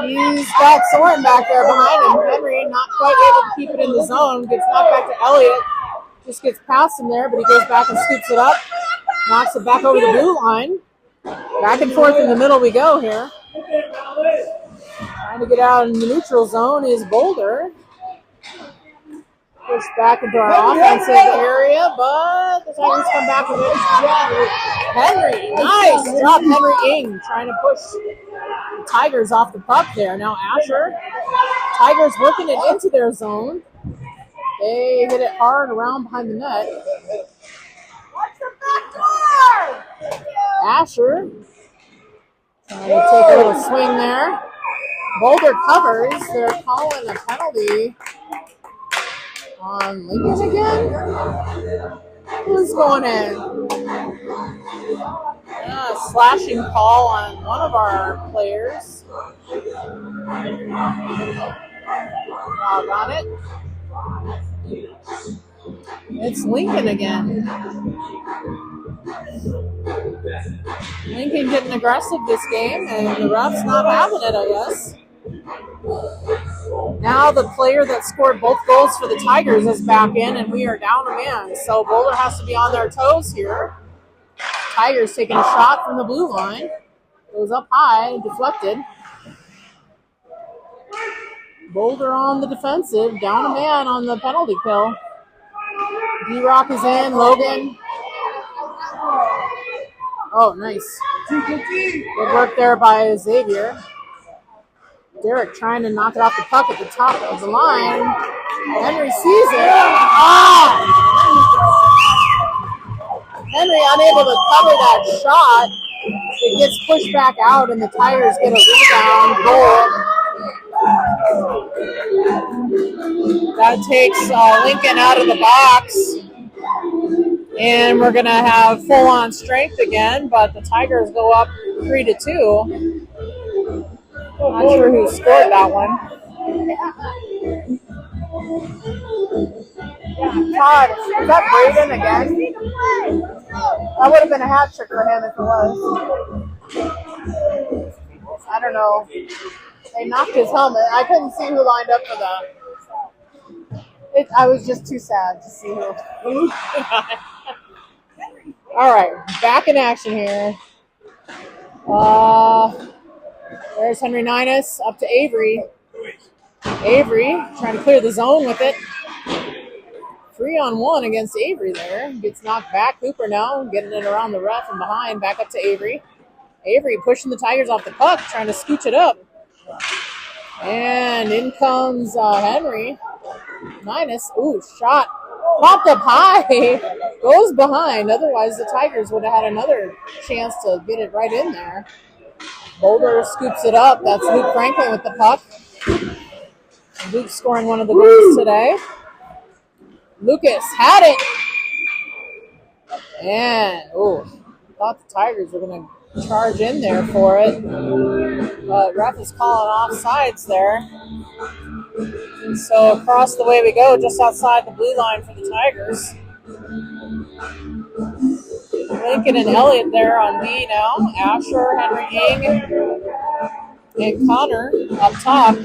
He's got Soren back there behind him. Henry not quite able to keep it in the zone. Gets knocked back to Elliott. Just gets past him there, but he goes back and scoops it up. Knocks it back over the blue line. Back and forth in the middle we go here. Trying to get out in the neutral zone is Boulder. Push back into our offensive area, but the Tigers come back with it. Henry, nice job, Henry Ing, trying to push the Tigers off the puck there. Now Asher, Tigers working it into their zone. They hit it hard around behind the net. Asher trying to take a little swing there. Boulder covers. They're calling a penalty on Lincoln again? Who's going in? Slashing call on one of our players. On it. It's Lincoln again. Lincoln getting aggressive this game, and the ref's not having it, I guess. Now the player that scored both goals for the Tigers is back in, and we are down a man. So Boulder has to be on their toes here. Tigers taking a shot from the blue line. Goes up high, deflected. Boulder on the defensive, down a man on the penalty kill. D-Rock is in, Logan. Oh, nice. Good work there by Xavier. Derek trying to knock it off the puck at the top of the line. Henry sees it. Ah! Henry unable to cover that shot. It gets pushed back out, and the Tigers get a rebound goal. That takes Lincoln out of the box. And we're going to have full-on strength again, but the Tigers go up 3-2. Not sure who scored that one. Todd, is that Braden again? That would have been a hat trick for him if it was. I don't know. They knocked his helmet. I couldn't see who lined up for that. I was just too sad to see who. All right, back in action here. There's Henry Ninus up to Avery. Avery trying to clear the zone with it. 3-on-1 against Avery there. Gets knocked back. Cooper now getting it around the ref and behind. Back up to Avery. Avery pushing the Tigers off the puck, trying to scooch it up. And in comes Henry. Ninus. Ooh, shot. Popped up high. Goes behind. Otherwise, the Tigers would have had another chance to get it right in there. Boulder scoops it up. That's Luke Franklin with the puck. Luke scoring one of the goals today. Lucas had it. And, thought the Tigers were going to charge in there for it. But ref is calling offsides there. And so across the way we go, just outside the blue line for the Tigers. Lincoln and Elliott there on B now. Asher, Henry Ing, and Connor up top.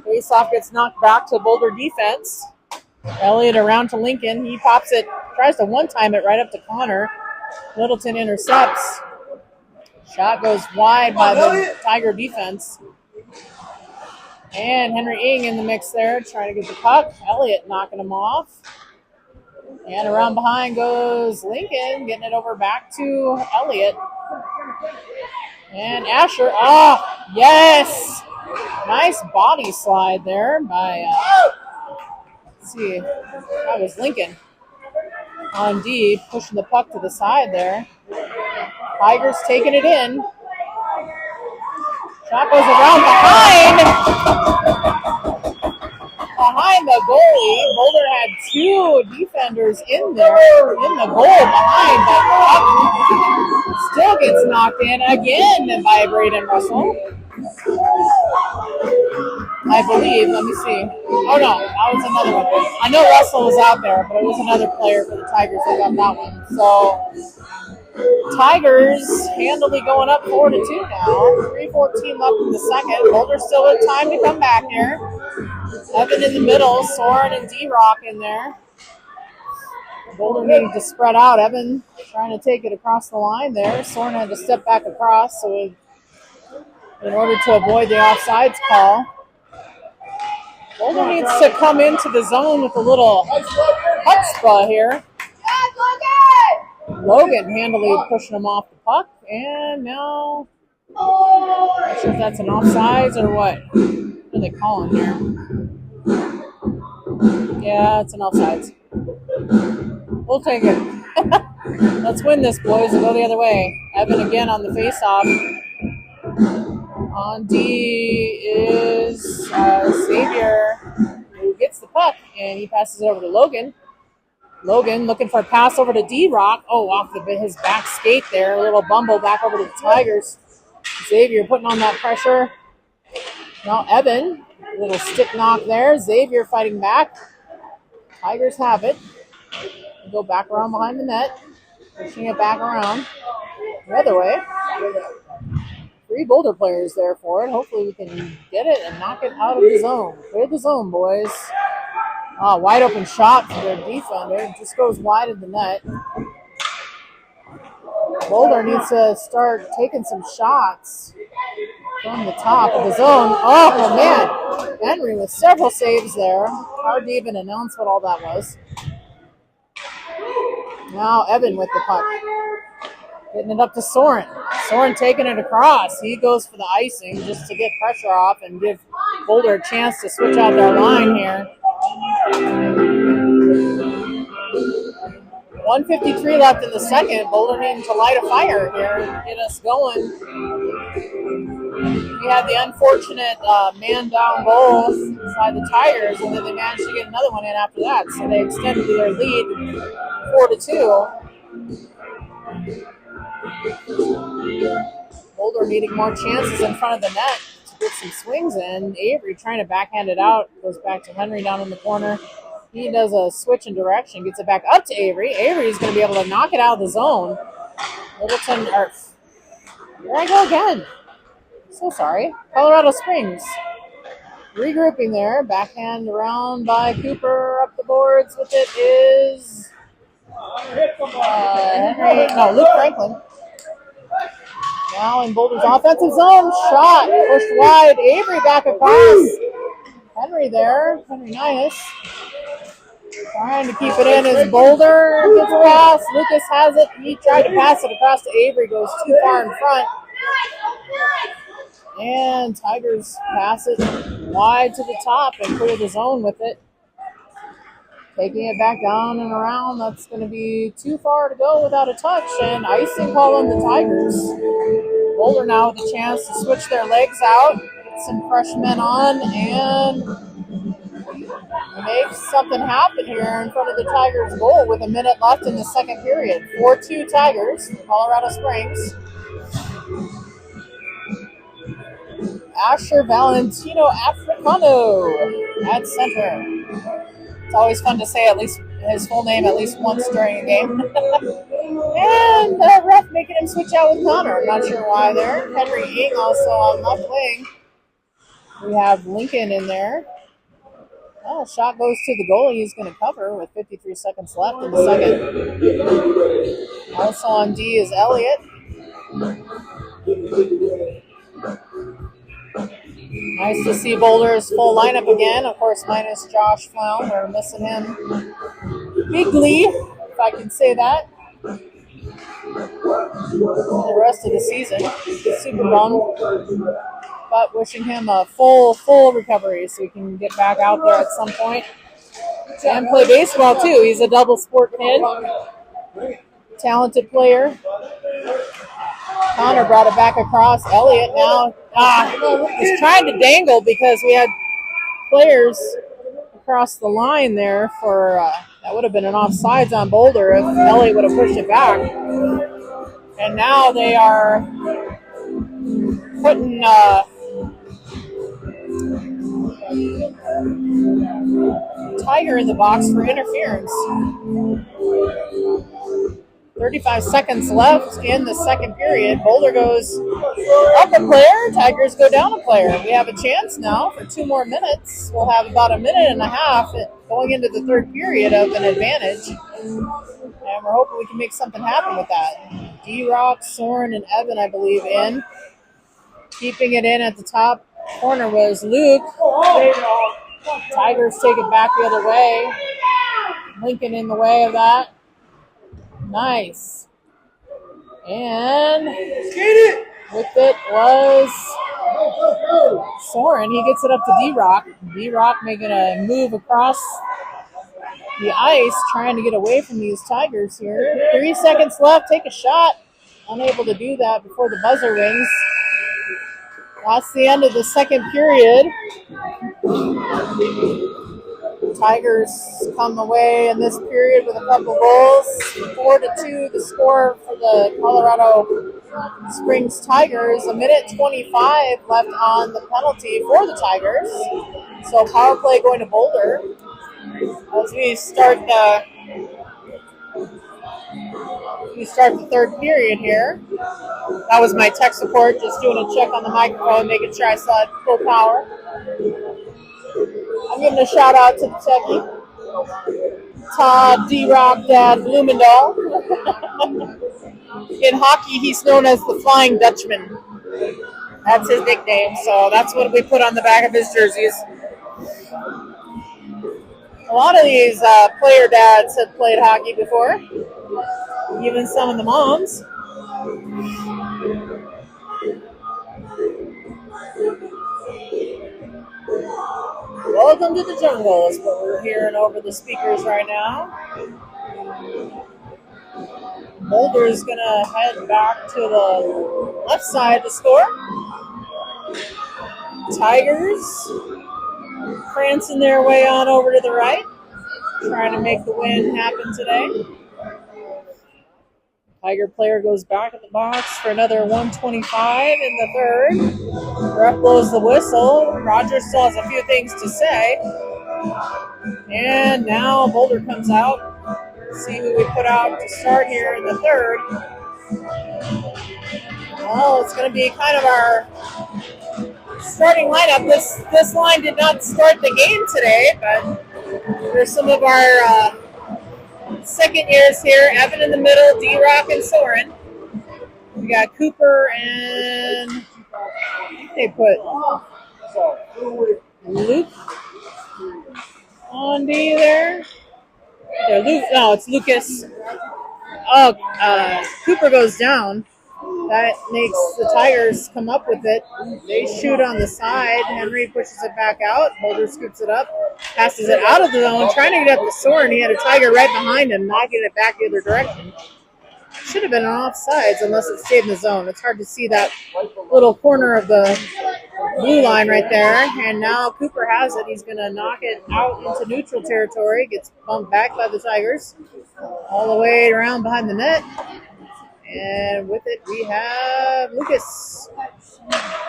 Faceoff gets knocked back to Boulder defense. Elliott around to Lincoln. He pops it, tries to one-time it right up to Connor. Littleton intercepts. Shot goes wide by the Tiger defense. And Henry Ing in the mix there, trying to get the puck. Elliott knocking him off. And around behind goes Lincoln, getting it over back to Elliott. And Asher, yes! Nice body slide there by, let's see, that was Lincoln on D, pushing the puck to the side there. Tigers taking it in. Shot goes around behind the goalie. Boulder had two defenders in there, in the goal behind, but still gets knocked in again by Braden Russell. I believe. Let me see. Oh, no. That was another one. I know Russell was out there, but it was another player for the Tigers that got that one. So, Tigers handily going up 4-2 now. 3:14 left in the second. Boulder still with time to come back here. Evan in the middle. Soren and D-Rock in there. Boulder needing to spread out. Evan trying to take it across the line there. Soren had to step back across so in order to avoid the offsides call. Boulder needs to come into the zone with a little chutzpah here. Logan handily pushing him off the puck, and now not sure if that's an offsides or what. What are they calling here? Yeah, it's an offsides. We'll take it. Let's win this, boys, and go the other way. Evan again on the face-off. On D is Xavier, who gets the puck, and he passes it over to Logan. Logan looking for a pass over to D-Rock. Oh, off his back skate there. A little bumble back over to the Tigers. Xavier putting on that pressure. Now Evan, a little stick knock there. Xavier fighting back. Tigers have it. They go back around behind the net. Pushing it back around the other way. 3 Boulder players there for it. Hopefully we can get it and knock it out of the zone. Clear the zone, boys. Wide open shot for their defender. It just goes wide of the net. Boulder needs to start taking some shots from the top of the zone. Oh, man. Henry with several saves there. Hard to even announce what all that was. Now Evan with the puck. Getting it up to Soren. Soren taking it across. He goes for the icing just to get pressure off and give Boulder a chance to switch out their line here. 1:53 left in the second. Boulder needing to light a fire here and get us going. We had the unfortunate man-down goal inside the Tigers, and then they managed to get another one in after that. So they extended their lead 4-2. Boulder needing more chances in front of the net to get some swings in. Avery trying to backhand it out. Goes back to Henry down in the corner. He does a switch in direction. Gets it back up to Avery. Avery's going to be able to knock it out of the zone. Littleton, there I go again. So sorry. Colorado Springs. Regrouping there. Backhand around by Cooper. Up the boards with it is Luke Franklin. Now in Boulder's offensive zone. Shot. Pushed wide. Avery back across. Henry there. Henry Nias. Trying to keep it in as Boulder gets past. Lucas has it. He tried to pass it across to Avery. Goes too far in front. And Tigers pass it wide to the top and clear the zone with it. Taking it back down and around. That's going to be too far to go without a touch. And icing call on the Tigers. Boulder now with a chance to switch their legs out. Get some freshmen on and make something happen here in front of the Tigers' goal with a minute left in the second period. 4-2 Tigers, Colorado Springs. Asher Valentino Africano at center. It's always fun to say at least his full name at least once during a game. And the ref making him switch out with Connor. I'm not sure why there. Henry Ing also on left wing. We have Lincoln in there. Oh, shot goes to the goalie. He's going to cover with 53 seconds left in the second. Also on D is Elliott. Nice to see Boulder's full lineup again. Of course, minus Josh Flown. We're missing him bigly, if I can say that. For the rest of the season. Super bummed. But wishing him a full recovery so he can get back out there at some point and play baseball too. He's a double sport kid, talented player. Connor brought it back across. Elliott now is trying to dangle because we had players across the line there for that would have been an offsides on Boulder if Elliott would have pushed it back. And now they are putting Tiger in the box for interference. 35 seconds left in the second period. Boulder goes up a player. Tigers go down a player. We have a chance now for 2 more minutes. We'll have about a minute and a half going into the third period of an advantage. And we're hoping we can make something happen with that. D-Rock, Soren, and Evan, I believe, in. Keeping it in at the top corner was Luke. Tigers take it back the other way. Lincoln in the way of that. Nice. And with it was Soren. He gets it up to D-Rock. D-Rock making a move across the ice, trying to get away from these Tigers here. 3 seconds left. Take a shot. Unable to do that before the buzzer rings. That's the end of the second period. Tigers come away in this period with a couple goals. 4-2 the score for the Colorado Springs Tigers. 1:25 left on the penalty for the Tigers. So power play going to Boulder as we start the third period here. That was my tech support, just doing a check on the microphone, making sure I still had full power. I'm giving a shout out to the techie, Todd D-Rock Dad Blumendahl. In hockey, he's known as the Flying Dutchman. That's his nickname, so that's what we put on the back of his jerseys. A lot of these player dads have played hockey before, even some of the moms. Welcome to the jungle is what we're hearing over the speakers right now. Boulder is going to head back to the left side to score. Tigers prancing their way on over to the right, trying to make the win happen today. Tiger player goes back at the box for another 1:25 in the third. Ref blows the whistle. Roger still has a few things to say. And now Boulder comes out. See who we put out to start here in the third. Well, it's going to be kind of our starting lineup. This line did not start the game today, but there's some of our second years here. Evan in the middle, D-Rock and Soren. We got Cooper and they put Luke on D there. No, it's Lucas. Cooper goes down. That makes the Tigers come up with it. They shoot on the side. Henry pushes it back out. Boulder scoops it up, passes it out of the zone, trying to get up the Soren. He had a Tiger right behind him, knocking it back the other direction. Should have been an offsides unless it stayed in the zone. It's hard to see that little corner of the blue line right there. And now Cooper has it. He's going to knock it out into neutral territory. Gets bumped back by the Tigers all the way around behind the net. And with it, we have Lucas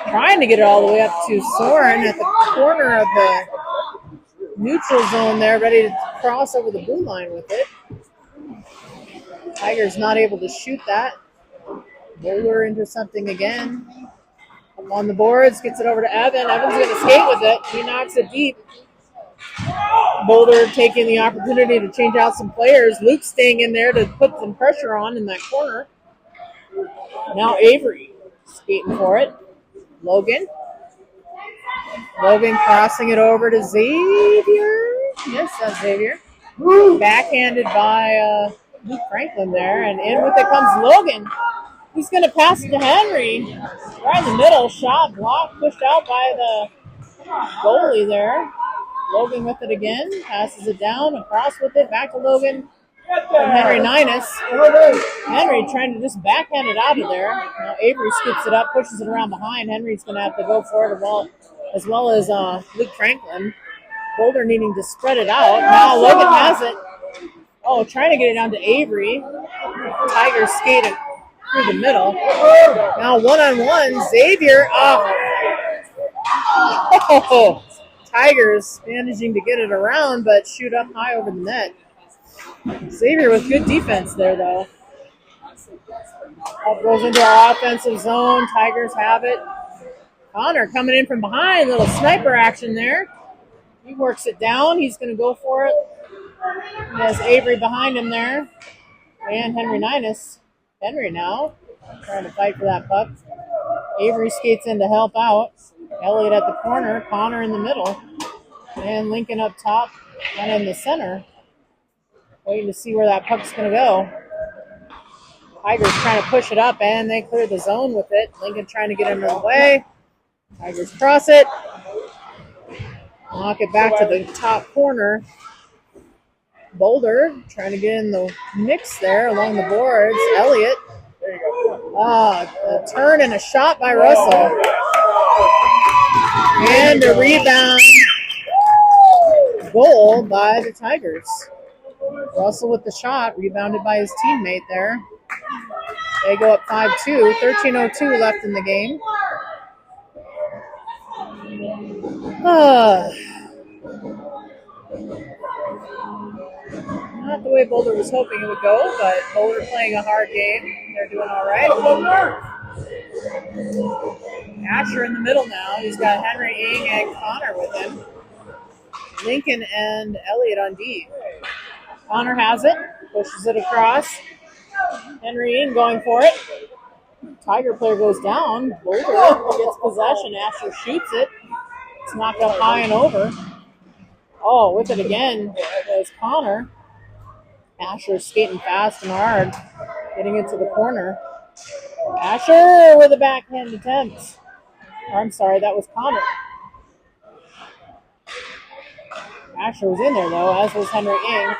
trying to get it all the way up to Soren at the corner of the neutral zone there, ready to cross over the blue line with it. Tigers not able to shoot that. Boulder into something again. Up on the boards, gets it over to Evan. Evan's going to skate with it. He knocks it deep. Boulder taking the opportunity to change out some players. Luke staying in there to put some pressure on in that corner. Now Avery skating for it. Logan crossing it over to Xavier. Yes, that's Xavier. Backhanded by Luke Franklin there. And in with it comes Logan. He's going to pass it to Henry. Right in the middle. Shot blocked, pushed out by the goalie there. Logan with it again. Passes it down. Across with it. Back to Logan. From Henry Ninus. Henry trying to just backhand it out of there. Now Avery scoops it up, pushes it around behind. Henry's going to have to go for it as well as Luke Franklin. Boulder needing to spread it out. Now Logan has it. Oh, trying to get it down to Avery. Tigers skated through the middle. Now one-on-one. Xavier. Oh. Tigers managing to get it around, but shoot up high over the net. Xavier with good defense there, though. Up goes into our offensive zone. Tigers have it. Connor coming in from behind. Little sniper action there. He works it down. He's going to go for it. He has Avery behind him there. And Henry Ninus. Henry now trying to fight for that puck. Avery skates in to help out. Elliott at the corner. Connor in the middle. And Lincoln up top and in the center. Waiting to see where that puck's going to go. Tigers trying to push it up, and they clear the zone with it. Lincoln trying to get him in the way. Tigers cross it. Knock it back to the top corner. Boulder trying to get in the mix there along the boards. Elliott. A turn and a shot by Russell. And a rebound goal by the Tigers. Russell with the shot, rebounded by his teammate there. They go up 5-2, 13:02 left in the game. Not the way Boulder was hoping it would go, but Boulder playing a hard game. They're doing all right. Asher in the middle now. He's got Henry Ing and Connor with him. Lincoln and Elliott on D. Connor has it, pushes it across. Henry Ing going for it. Tiger player goes down. Boulder gets possession. Asher shoots it. It's knocked up high and over. Oh, with it again was Connor. Asher skating fast and hard, getting it to the corner. Asher with a backhand attempt. I'm sorry, that was Connor. Asher was in there, though, as was Henry Ing.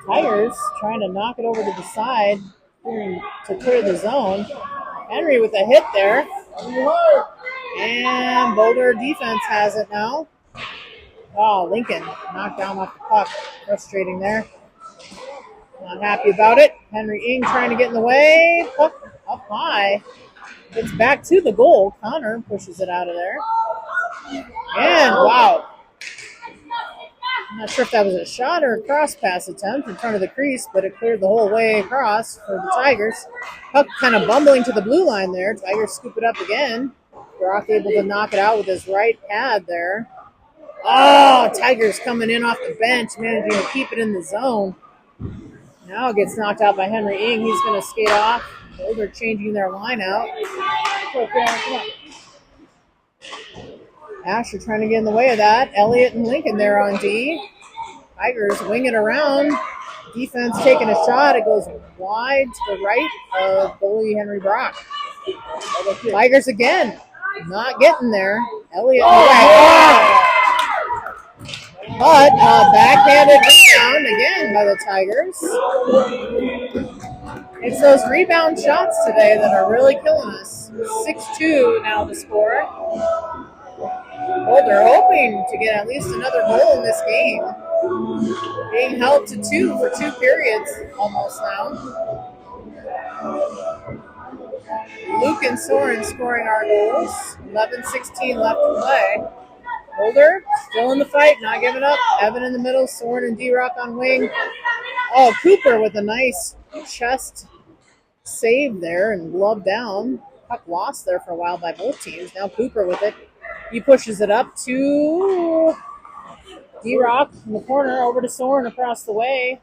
Tigers trying to knock it over to the side to clear the zone. Henry with a hit there. And Boulder defense has it now. Oh, Lincoln knocked down off the puck. Frustrating there. Not happy about it. Henry Ing trying to get in the way. Puck up high. It's back to the goal. Connor pushes it out of there. And wow. I'm not sure if that was a shot or a cross pass attempt in front of the crease, but it cleared the whole way across for the Tigers. Puck kind of bumbling to the blue line there. Tigers scoop it up again. Brock able to knock it out with his right pad there. Oh, Tigers coming in off the bench, managing to keep it in the zone. Now it gets knocked out by Henry Ing. He's going to skate off. Boulder changing their line out. Asher trying to get in the way of that. Elliott and Lincoln there on D. Tigers wing it around. Defense taking a shot. It goes wide to the right of goalie Henry Brock. Tigers again. Not getting there. Elliott in the way. But a backhanded rebound again by the Tigers. It's those rebound shots today that are really killing us. 6-2 now the score. Boulder hoping to get at least another goal in this game. Being held to 2 for 2 periods almost now. Luke and Soren scoring our goals. 11:16 left to play. Boulder still in the fight, not giving up. Evan in the middle, Soren and D-Rock on wing. Oh, Cooper with a nice chest save there and glove down. Puck lost there for a while by both teams. Now Cooper with it. He pushes it up to D-Rock in the corner, over to Soren across the way.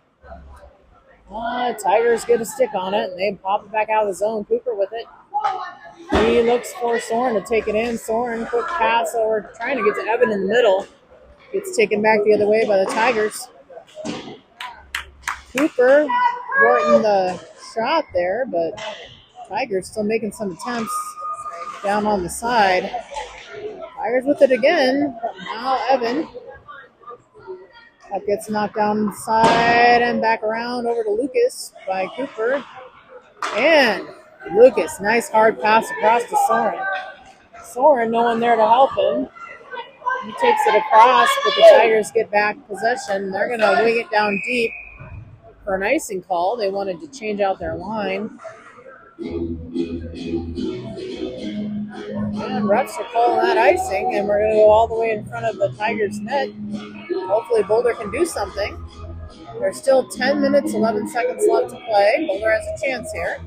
Tigers get a stick on it, and they pop it back out of the zone. Cooper with it. He looks for Soren to take it in. Soren, quick pass over, trying to get to Evan in the middle. Gets taken back the other way by the Tigers. Cooper thwarting the shot there, but Tigers still making some attempts down on the side. Tigers with it again. Now Evan. That gets knocked down the side and back around over to Lucas by Cooper. And Lucas, nice hard pass across to Soren. Soren, no one there to help him. He takes it across, but the Tigers get back possession. They're going to wing it down deep for an icing call. They wanted to change out their line. And refs are calling that icing, and we're going to go all the way in front of the Tigers' net. Hopefully Boulder can do something. There's still 10 minutes, 11 seconds left to play. Boulder has a chance here.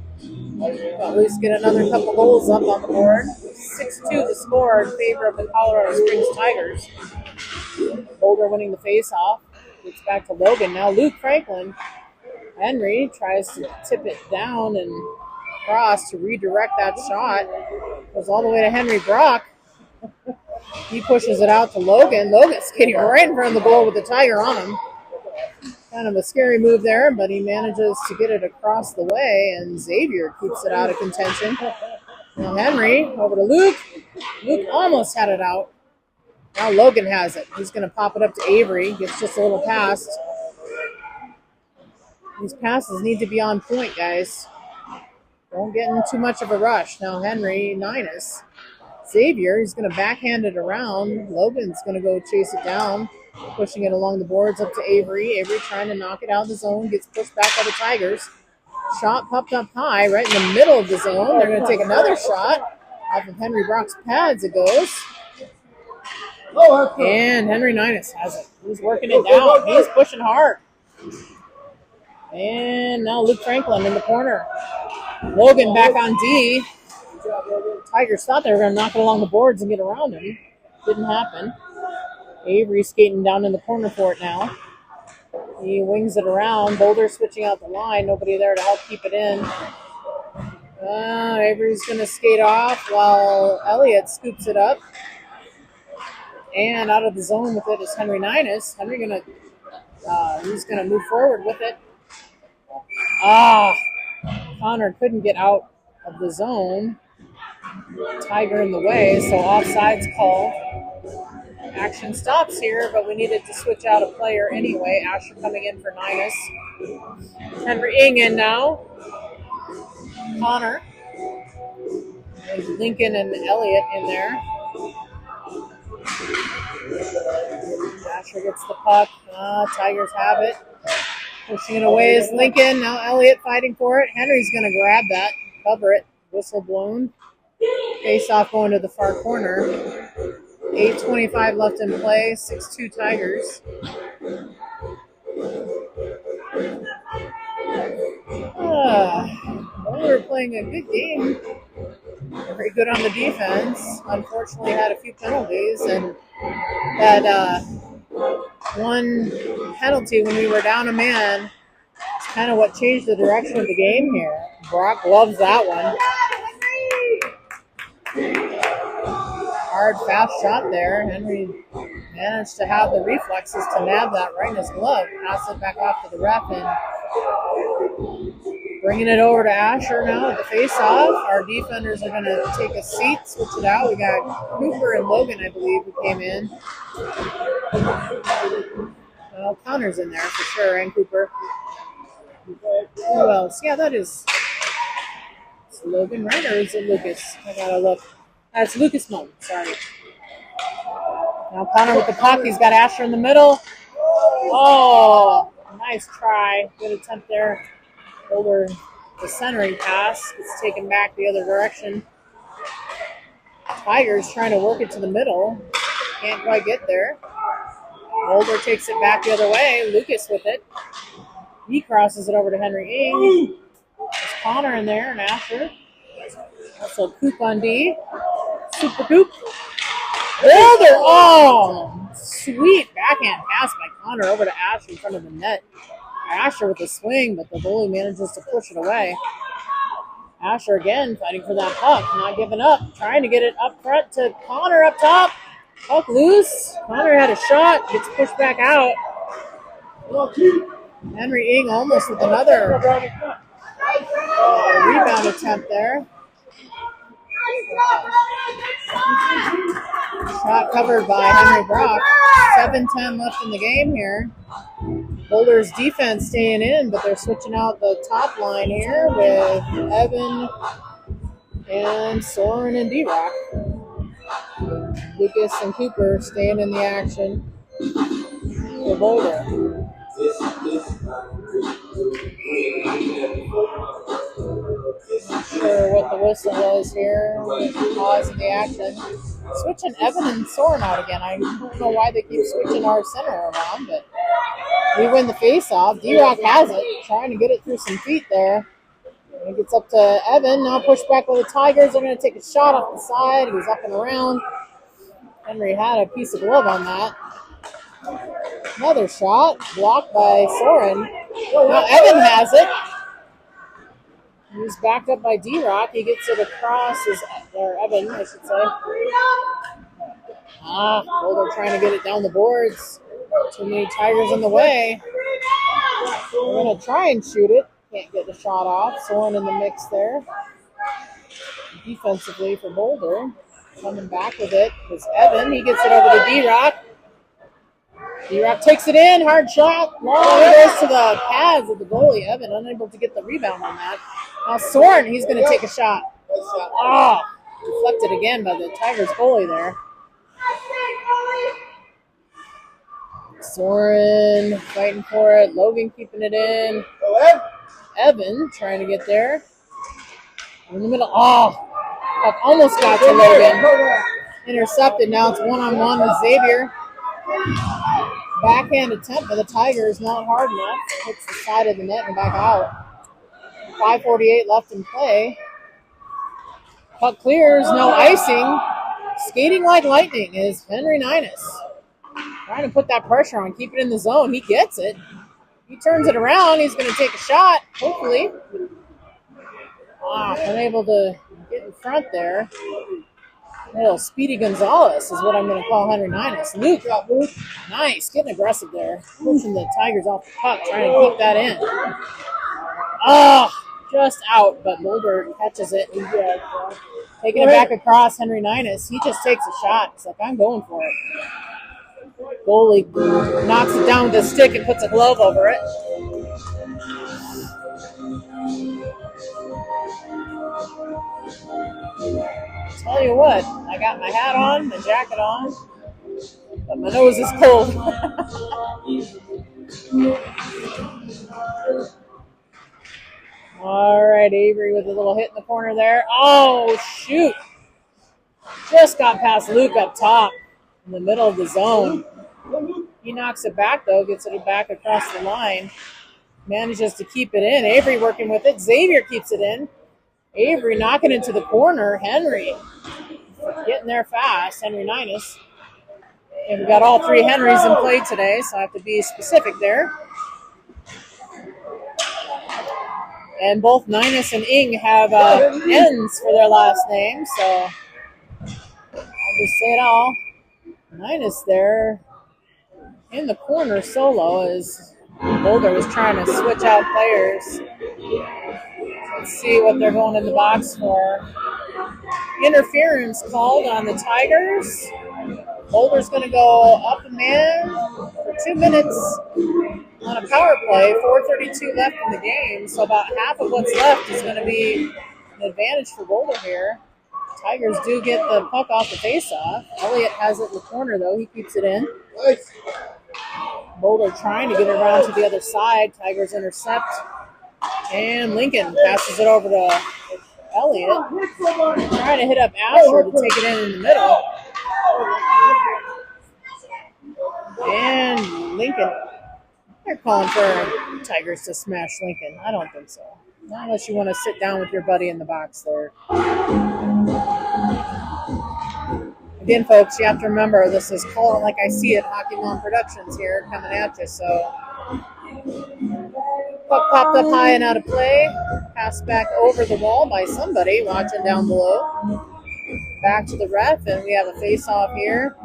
At least get another couple goals up on the board. 6-2 the score in favor of the Colorado Springs Tigers. Boulder winning the face-off. Gets back to Logan. Now Luke Franklin. Henry tries to tip it down and cross to redirect that shot. Goes all the way to Henry Brock. He pushes it out to Logan. Logan's skating right in front of the goal with the Tiger on him. Kind of a scary move there, but he manages to get it across the way, and Xavier keeps it out of contention. Now Henry over to Luke. Luke almost had it out. Now Logan has it. He's going to pop it up to Avery. Gets just a little past. These passes need to be on point, guys. Don't get in too much of a rush. Now Henry, Ninus. Xavier, he's going to backhand it around. Logan's going to go chase it down. Pushing it along the boards up to Avery. Avery trying to knock it out of the zone. Gets pushed back by the Tigers. Shot popped up high right in the middle of the zone. They're going to take another shot. Off of Henry Brock's pads it goes. And Henry Ninus has it. He's working it down. He's pushing hard. And now Luke Franklin in the corner. Logan back on D. Tigers thought they were going to knock it along the boards and get around him. Didn't happen. Avery skating down in the corner for it now. He wings it around. Boulder switching out the line. Nobody there to help keep it in. Avery's going to skate off while Elliott scoops it up. And out of the zone with it is Henry Ninus. Henry he's going to move forward with it. Connor couldn't get out of the zone. Tiger in the way, so offside's called. Action stops here, but we needed to switch out a player anyway. Asher coming in for Ninus. Henry Ing in now. Connor. There's Lincoln and Elliott in there. Asher gets the puck. Tigers have it. Pushing it away is Lincoln. Now Elliott fighting for it. Henry's going to grab that, cover it. Whistle blown. Face off going to the far corner. 8:25 left in play. 6-2 Tigers. We were playing a good game. Very good on the defense. Unfortunately, had a few penalties, and that one penalty when we were down a man is kind of what changed the direction of the game here. Brock loves that one. Hard, fast shot there. Henry managed to have the reflexes to nab that right in his glove. Pass it back off to the ref, and bringing it over to Asher now at the face-off. Our defenders are going to take a seat, switch it out. We got Cooper and Logan, I believe, who came in. Well, Connor's in there for sure, and Cooper. Who else? Yeah, that is... It's Logan, right? Or is it Lucas? I got to look. That's Lucas Moan, sorry. Now Connor with the puck. He's got Asher in the middle. Oh, nice try. Good attempt there. Over the centering pass. It's taken back the other direction. Tigers trying to work it to the middle. Can't quite get there. Boulder takes it back the other way. Lucas with it. He crosses it over to Henry Ing. There's Connor in there and Asher. Also Coop on D. Super Coop. Boulder. Oh, sweet backhand pass by Connor over to Asher in front of the net. Asher with the swing, but the goalie manages to push it away. Asher again fighting for that puck, not giving up, trying to get it up front to Connor up top. Puck loose. Connor had a shot, gets pushed back out. Henry Ing almost with another rebound attempt there. Shot covered by Henry Brock. 7:10 left in the game here. Boulder's defense staying in, but they're switching out the top line here with Evan and Soren and D-Rock. Lucas and Cooper staying in the action for Boulder. Not sure what the whistle was here. Pause in the action. Switching Evan and Soren out again. I don't know why they keep switching our center around, but we win the face-off. D-Rock has it, trying to get it through some feet there. And it gets up to Evan. Now pushed back by the Tigers. They're going to take a shot off the side. He was up and around. Henry had a piece of glove on that. Another shot blocked by Soren. Now Evan has it. He's backed up by D-Rock. He gets it across or Evan, I should say. Boulder trying to get it down the boards. Too many Tigers in the way. We're going to try and shoot it. Can't get the shot off. Soren in the mix there. Defensively for Boulder. Coming back with it is Evan. He gets it over to D-Rock. D-Rock takes it in. Hard shot. Long goes to the pads of the goalie. Evan unable to get the rebound on that. Now Soren, he's going to take a shot. Deflected again by the Tigers goalie there. Soren fighting for it. Logan keeping it in. Evan trying to get there. In the middle. Puck almost got to Logan. Intercepted. Now it's one-on-one with Xavier. Backhand attempt by the Tigers. Not hard enough. Hits the side of the net and back out. 5:48 left in play. Puck clears. No icing. Skating like lightning is Henry Ninus. Trying to put that pressure on. Keep it in the zone. He gets it. He turns it around. He's going to take a shot. Hopefully. Unable to get in front there. Little Speedy Gonzalez is what I'm going to call Henry Ninus. Luke, nice, getting aggressive there. Pushing the Tigers off the puck, trying to keep that in. Just out, but Boulder catches it. Taking it back across Henry Ninus. He just takes a shot. He's like, I'm going for it. Goalie knocks it down with the stick and puts a glove over it. Tell you what, I got my hat on, my jacket on, but my nose is cold. All right, Avery with a little hit in the corner there. Oh, shoot. Just got past Luke up top in the middle of the zone. He knocks it back, though, gets it back across the line. Manages to keep it in. Avery working with it. Xavier keeps it in. Avery knocking into the corner. Henry getting there fast. Henry Ninus. And we got all three Henrys in play today, so I have to be specific there. And both Ninus and Ing have N's for their last name, so I'll just say it all. Ninus there in the corner solo as Boulder was trying to switch out players. Let's see what they're going in the box for. Interference called on the Tigers. Boulder's going to go up a man for 2 minutes on a power play. 4:32 left in the game, so about half of what's left is going to be an advantage for Boulder here. Tigers do get the puck off the faceoff. Elliott has it in the corner, though. He keeps it in. Boulder trying to get it around to the other side. Tigers intercept. And Lincoln passes it over to Elliott. Trying to hit up Asher to take it in the middle. And Lincoln. They're calling for Tigers to smash Lincoln. I don't think so. Not unless you want to sit down with your buddy in the box there. Again, folks, you have to remember this is Call It Like I See It Hockey Mom Productions here coming at you. So, puck popped up high and out of play. Passed back over the wall by somebody watching down below. Back to the ref, and we have a face-off here.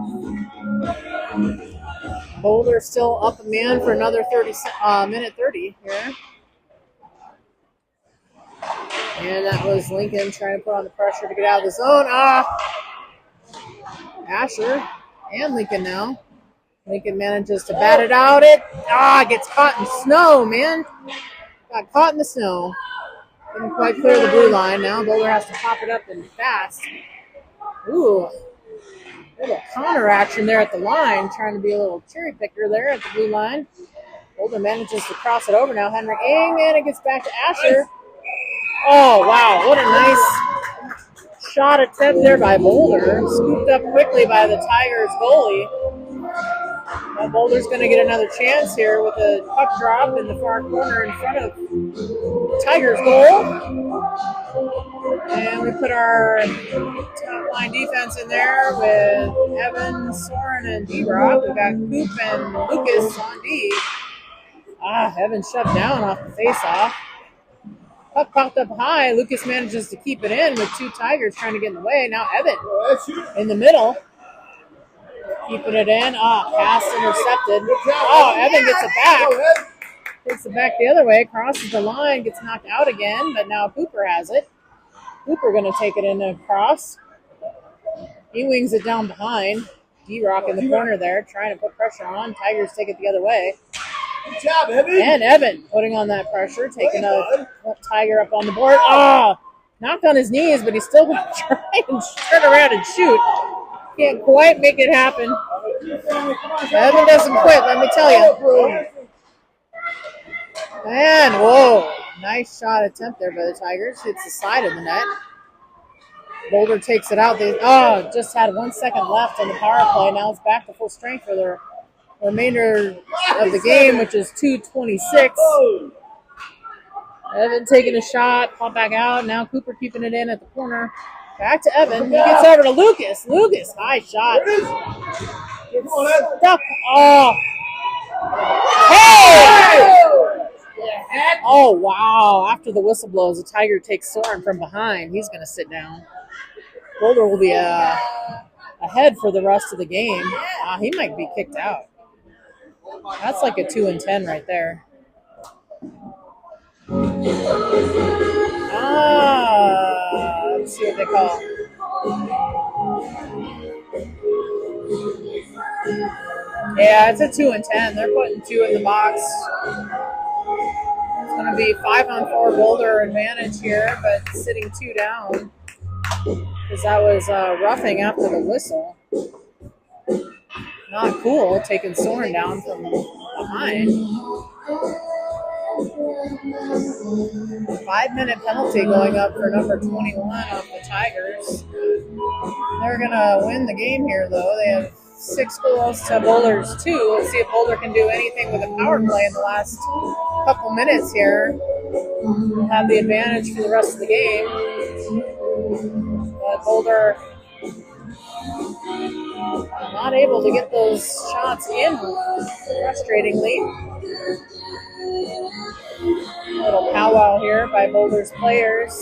Boulder still up a man for another minute 30 here. And that was Lincoln trying to put on the pressure to get out of the zone. Asher and Lincoln now. Lincoln manages to bat it out. Gets caught in snow, man. Got caught in the snow. Didn't quite clear the blue line. Now Boulder has to pop it up and fast. Ooh, little counter action there at the line, trying to be a little cherry picker there at the blue line. Boulder manages to cross it over now. Henrik Ing, and it gets back to Asher. Oh, wow. What a nice shot attempt there by Boulder. Scooped up quickly by the Tigers goalie. Now Boulder's going to get another chance here with a puck drop in the far corner in front of the Tigers goal. And we put our top line defense in there with Evan, Soren, and D-Rock. We've got Coop and Lucas on D. Evan shoved down off the face-off. Puck popped up high. Lucas manages to keep it in with two Tigers trying to get in the way. Now Evan in the middle. Keeping it in. Pass intercepted. Evan gets it back. Takes it back the other way. Crosses the line. Gets knocked out again. But now Cooper has it. Cooper going to take it in across. He wings it down behind. D-Rock in the corner there. Trying to put pressure on. Tigers take it the other way. Good job, Evan. And Evan putting on that pressure. Taking a Tiger up on the board. Knocked on his knees. But he's still going to try and turn around and shoot. Can't quite make it happen. Evan doesn't quit, let me tell you. And, whoa, nice shot attempt there by the Tigers. Hits the side of the net. Boulder takes it out. They just had 1 second left on the power play. Now it's back to full strength for the remainder of the game, which is 2:26. Evan taking a shot, pop back out. Now Cooper keeping it in at the corner. Back to Evan. He gets over to Lucas. Lucas, high shot. Gets stuck. Hey! Oh, wow. After the whistle blows, the Tiger takes Soren from behind. He's going to sit down. Boulder will be ahead for the rest of the game. He might be kicked out. That's like a 2-10 right there. Let's see what they call. Yeah, it's a 2-10. They're putting 2 in the box. It's going to be 5-on-4 Boulder advantage here, but sitting 2 down because that was roughing after the whistle. Not cool, taking Soren down from behind. 5-minute penalty going up for number 21 off the Tigers. They're going to win the game here, though. They have 6 goals to Boulder's 2. Let's see if Boulder can do anything with a power play in the last couple minutes here. We'll have the advantage for the rest of the game. But Boulder not able to get those shots in, frustratingly. A little powwow here by Boulder's players.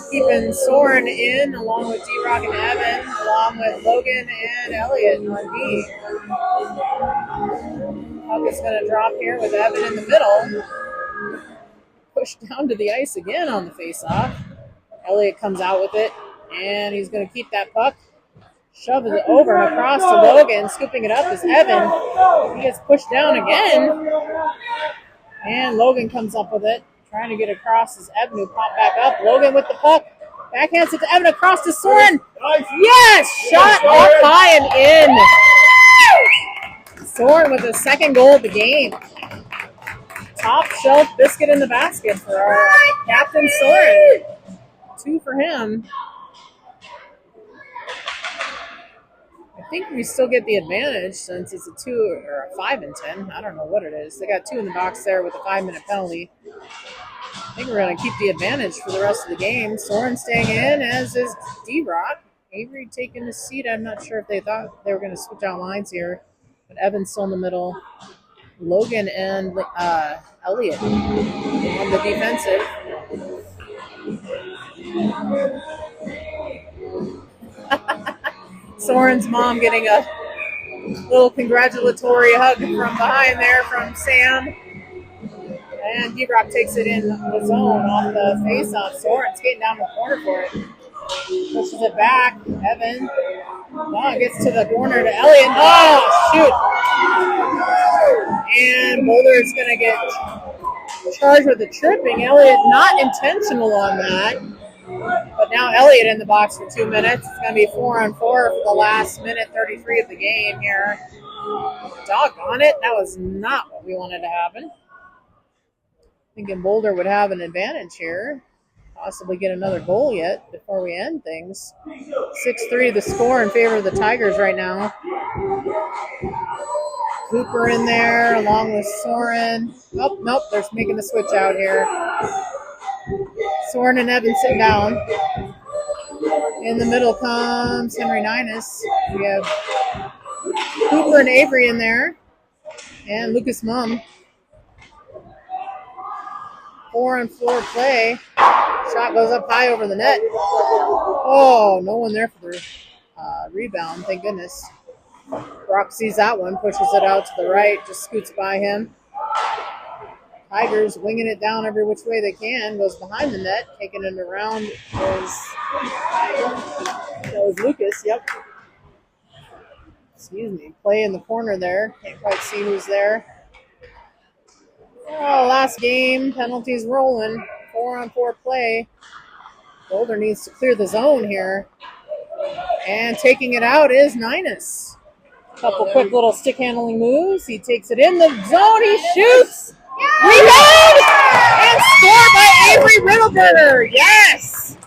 Keeping Soren in along with D-Rock and Evan, along with Logan and Elliott on B. Puck is going to drop here with Evan in the middle. Pushed down to the ice again on the faceoff. Elliott comes out with it, and he's going to keep that puck. Shoves it over and across to Logan. Scooping it up is Evan. He gets pushed down again. And Logan comes up with it. Trying to get across as Evan, who popped back up. Logan with the puck. Backhands it to Evan across to Soren. Yes! Shot up high and in. Soren with the second goal of the game. Top shelf biscuit in the basket for our captain Soren. 2 for him. I think we still get the advantage since it's a 2 or a 5-10. I don't know what it is. They got 2 in the box there with a 5-minute penalty. I think we're going to keep the advantage for the rest of the game. Soren staying in, as is D-Rock. Avery taking his seat. I'm not sure if they thought they were going to switch out lines here. But Evan's still in the middle. Logan and Elliott on the defensive. Soren's mom getting a little congratulatory hug from behind there from Sam. And D-Rock takes it in the zone off the face-off. Soren's getting down the corner for it. Pushes it back. Evan. Gets to the corner to Elliott. Shoot. And Boulder is going to get charged with the tripping. Elliott not intentional on that. But now Elliott in the box for 2 minutes. It's going to be 4-on-4 for the last minute 33 of the game here. Doggone it. That was not what we wanted to happen. Thinking Boulder would have an advantage here. Possibly get another goal yet before we end things. 6-3 the score in favor of the Tigers right now. Cooper in there along with Soren. Oh, nope, they're making the switch out here. Soren and Evans sit down. In the middle comes Henry Ninus. We have Cooper and Avery in there. And Lucas Mumm. 4-on-4 play. Shot goes up high over the net. Oh, no one there for the rebound, thank goodness. Brock sees that one, pushes it out to the right, just scoots by him. Tigers winging it down every which way they can, goes behind the net, taking it around that was Lucas, yep. Excuse me, play in the corner there, can't quite see who's there. Oh, last game, penalties rolling, 4-on-4 play. Boulder needs to clear the zone here. And taking it out is Ninus. Couple quick little stick handling moves. He takes it in the zone. He shoots. Rebound! And scored by Avery Riddleberger. Yes!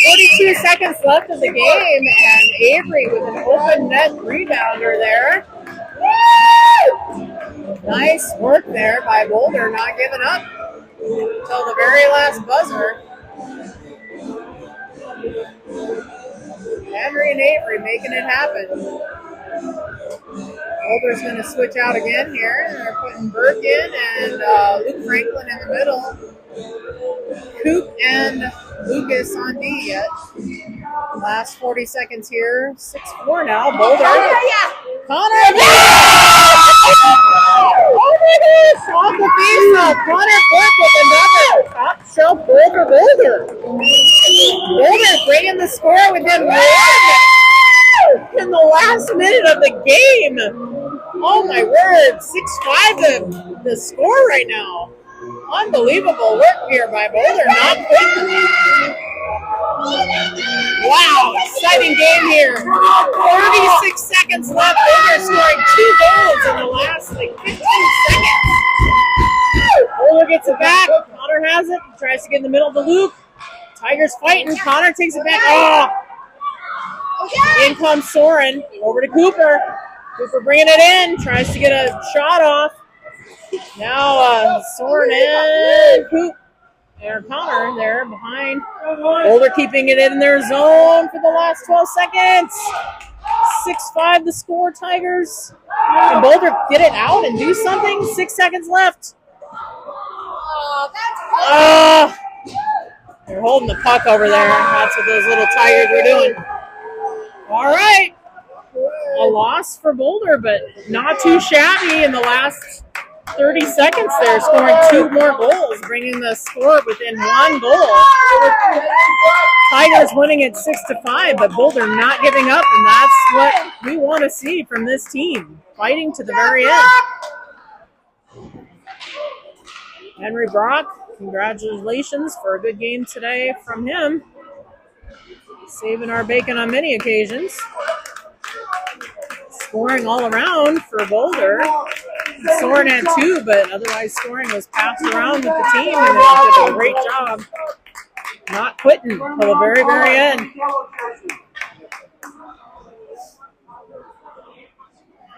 42 seconds left of the game. And Avery with an open net rebounder there. Nice work there by Boulder, not giving up until the very last buzzer. Henry and Avery making it happen. Boulder's going to switch out again here. They're putting Burke in and Luke Franklin in the middle. Coop and Lucas on D yet. Last 40 seconds here. 6-4 now. Boulder. Connor. Oh my gosh! Off the face-off. Connor Burke with another top shelf goal for Boulder. Boulder bringing the score within 1 in the last minute of the game. Oh my word, 6-5 the score right now. Unbelievable work here by Boulder, not quitting. Wow, exciting game here. 36 seconds left. Boulder scoring 2 goals in the last 15 seconds. Boulder gets it back. Connor has it. Tries to get in the middle of the loop. Tigers fighting. Connor takes it back. Oh! In comes Soren. Over to Cooper. Cooper bringing it in. Tries to get a shot off. Now Soren and Coop. And Connor there behind. Boulder keeping it in their zone for the last 12 seconds. 6-5 the score, Tigers. Can Boulder get it out and do something? 6 seconds left. They're holding the puck over there. That's what those little Tigers were doing. All right. A loss for Boulder, but not too shabby in the last 30 seconds there, scoring 2 more goals, bringing the score within 1 goal. Tigers winning at 6-5, but Boulder not giving up, and that's what we want to see from this team, fighting to the very end. Henry Brock, congratulations for a good game today from him. Saving our bacon on many occasions. Scoring all around for Boulder. Soren had 2, but otherwise scoring was passed around with the team, and they did a great job not quitting till the very, very end.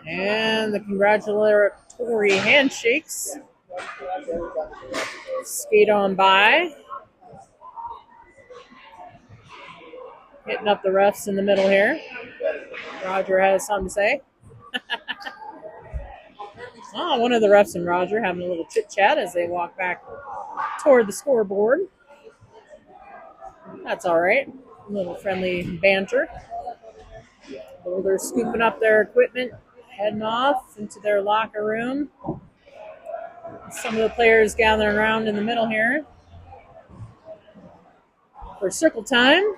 And the congratulatory handshakes skate on by. Hitting up the refs in the middle here. Roger has something to say. One of the refs and Roger having a little chit-chat as they walk back toward the scoreboard. That's all right. A little friendly banter. Boulder scooping up their equipment, heading off into their locker room. Some of the players gathering around in the middle here for circle time.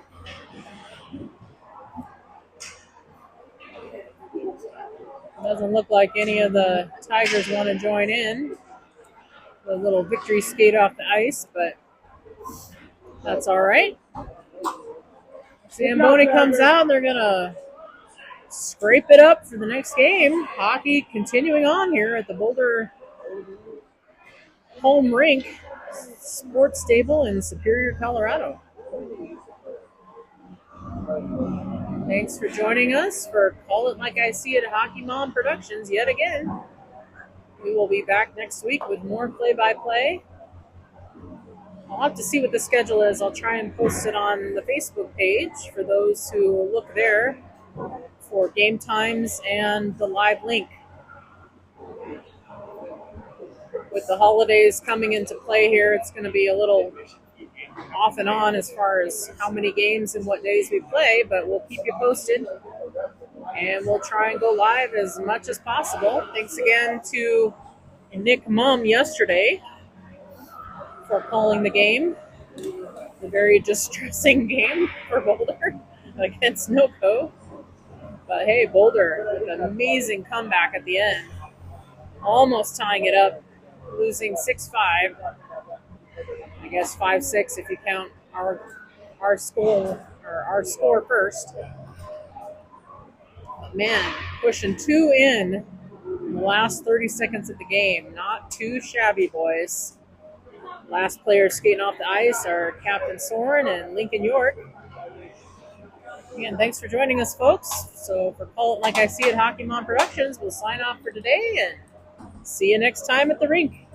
Doesn't look like any of the Tigers want to join in. A little victory skate off the ice, but that's all right. Zamboni comes out and they're going to scrape it up for the next game. Hockey continuing on here at the Boulder Home Rink Sports Stable in Superior, Colorado. Thanks for joining us for Call It Like I See It Hockey Mom Productions yet again. We will be back next week with more play-by-play. I'll have to see what the schedule is. I'll try and post it on the Facebook page for those who look there for game times and the live link. With the holidays coming into play here, it's going to be a little off and on as far as how many games and what days we play, but we'll keep you posted and we'll try and go live as much as possible. Thanks again to Nick Mum yesterday for calling the game. A very distressing game for Boulder against NoCo. But hey, Boulder with an amazing comeback at the end. Almost tying it up, losing 6-5. I guess 5-6 if you count our score first. But man, pushing 2 in the last 30 seconds of the game. Not too shabby, boys. Last players skating off the ice are Captain Soren and Lincoln York. Again, thanks for joining us, folks. So for Call It Like I See It Hockey Mom Productions, we'll sign off for today and see you next time at the rink.